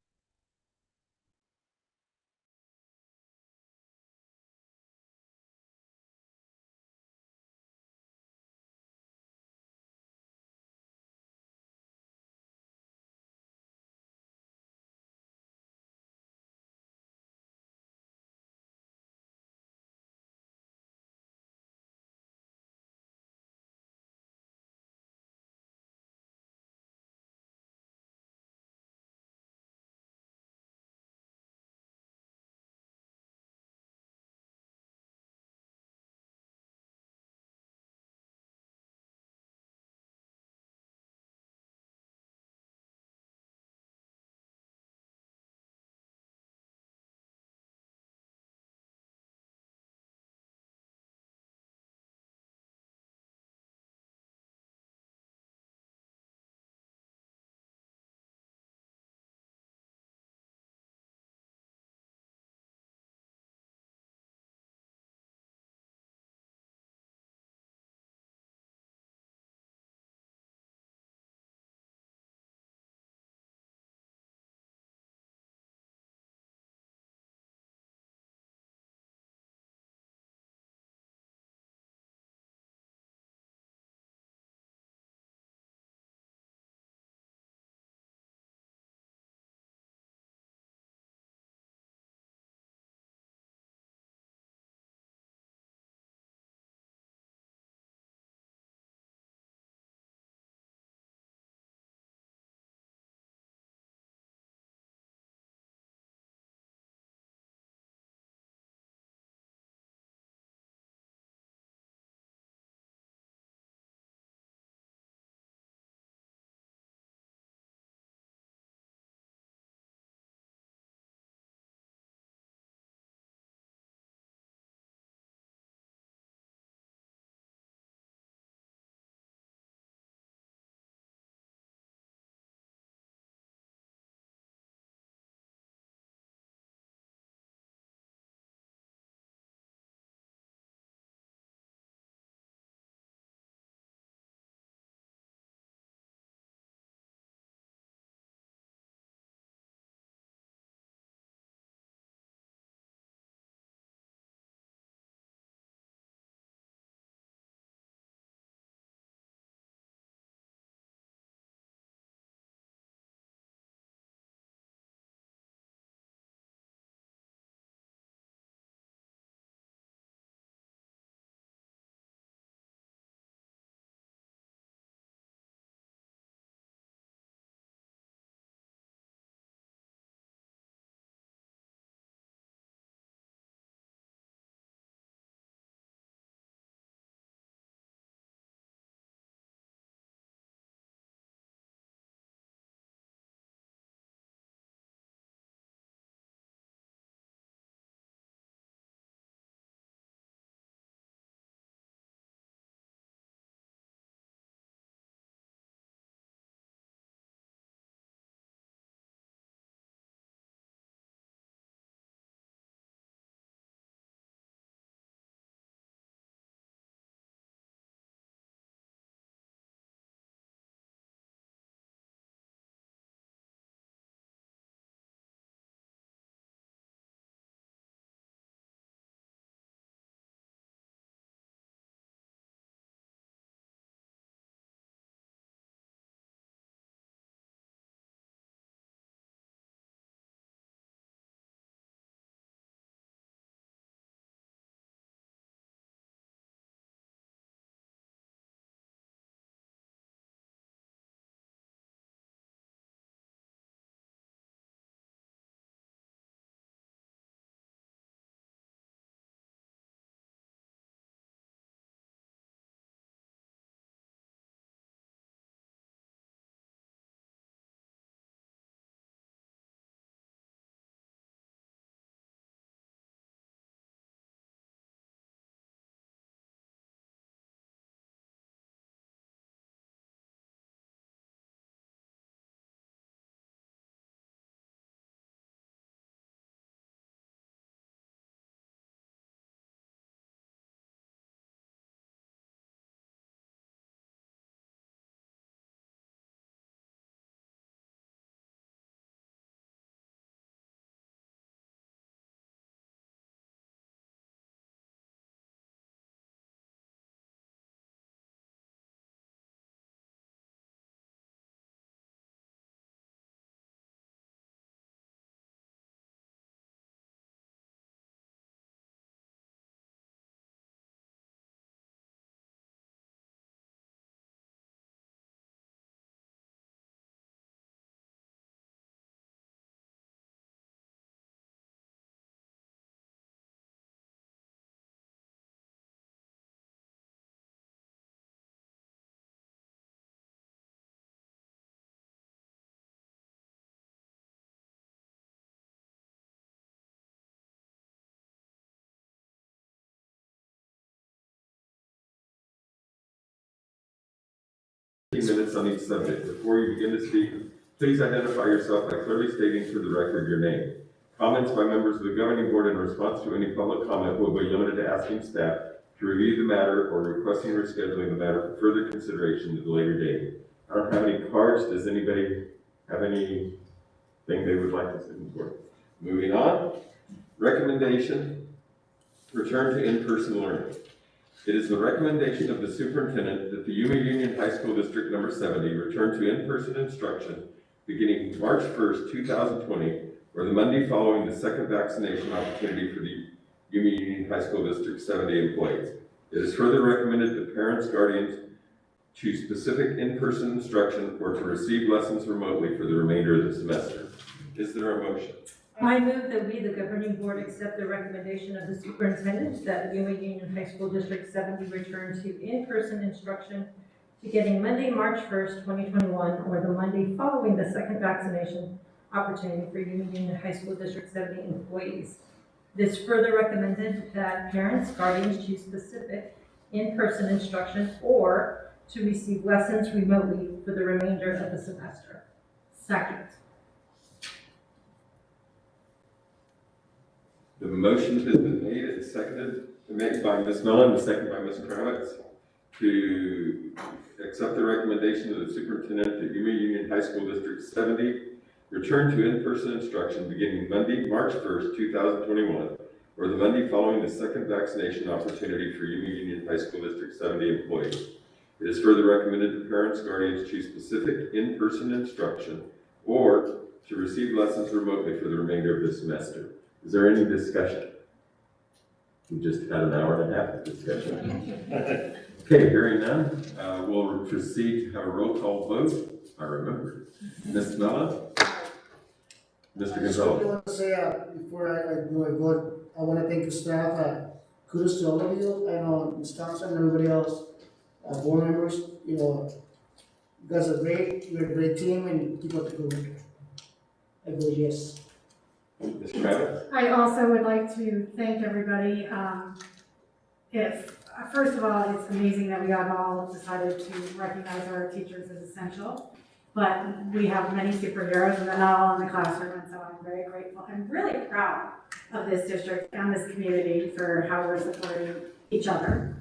minutes on each subject. Before you begin to speak, please identify yourself by clearly stating for the record your name. Comments by members of the governing board in response to any public comment will be limited to asking staff to review the matter or requesting or scheduling the matter for further consideration at a later date. I don't have any cards. Does anybody have anything they would like to say before? Moving on. Recommendation, return to in-person learning. It is the recommendation of the superintendent that the Yuma Union High School District Number 70 return to in-person instruction beginning March 1st, 2020, or the Monday following the second vaccination opportunity for the Yuma Union High School District 70 employees. It is further recommended that parents, guardians choose specific in-person instruction or to receive lessons remotely for the remainder of the semester. Is there a motion? I move that we, the governing board, accept the recommendation of the superintendent that Yuma Union High School District 70 return to in-person instruction beginning Monday, March 1st, 2021, or the Monday following the second vaccination opportunity for Yuma Union High School District 70 employees. It is further recommended that parents, guardians choose specific in-person instruction or to receive lessons remotely for the remainder of the semester. Second. The motion has been made and seconded, made by Ms. Mellon and seconded by Ms. Kravitz to accept the recommendation of the superintendent that Yuma Union High School District 70 return to in-person instruction beginning Monday, March 1st, 2021, or the Monday following the second vaccination opportunity for Yuma Union High School District 70 employees. It is further recommended that parents, guardians choose specific in-person instruction or to receive lessons remotely for the remainder of the semester. Is there any discussion? We just had an hour and a half of discussion. Okay, hearing none, we'll proceed to have a roll call vote. I remember. Ms. Mellon? Mr. I just quickly Gonzalez? want to say, before I go, I want to thank the staff, kudos to all of you, and Ms. Thompson and everybody else, board members, you guys are great, you're a great team, and keep up the good work. I vote yes. Ms. Kravitz? I also would like to thank everybody. First of all, it's amazing that we have all decided to recognize our teachers as essential, but we have many superheroes and they're not all in the classroom, and so I'm very grateful. I'm really proud of this district and this community for how we're supporting each other.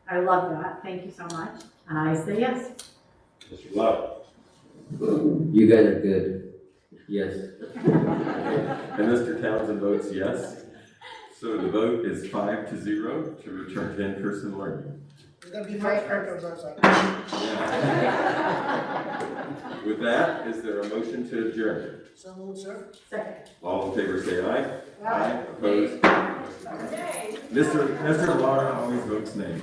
I love that. Thank you so much. And I say yes. Mr. Love? You guys are good. Yes. And Mr. Townsend votes yes. So the vote is 5-0 to return to in-person learning. It's gonna be firecrackers outside. Yeah. With that, is there a motion to adjourn? So moved, sir. Second. All in favor say aye. Aye. Opposed? Mr. Lara always votes nay.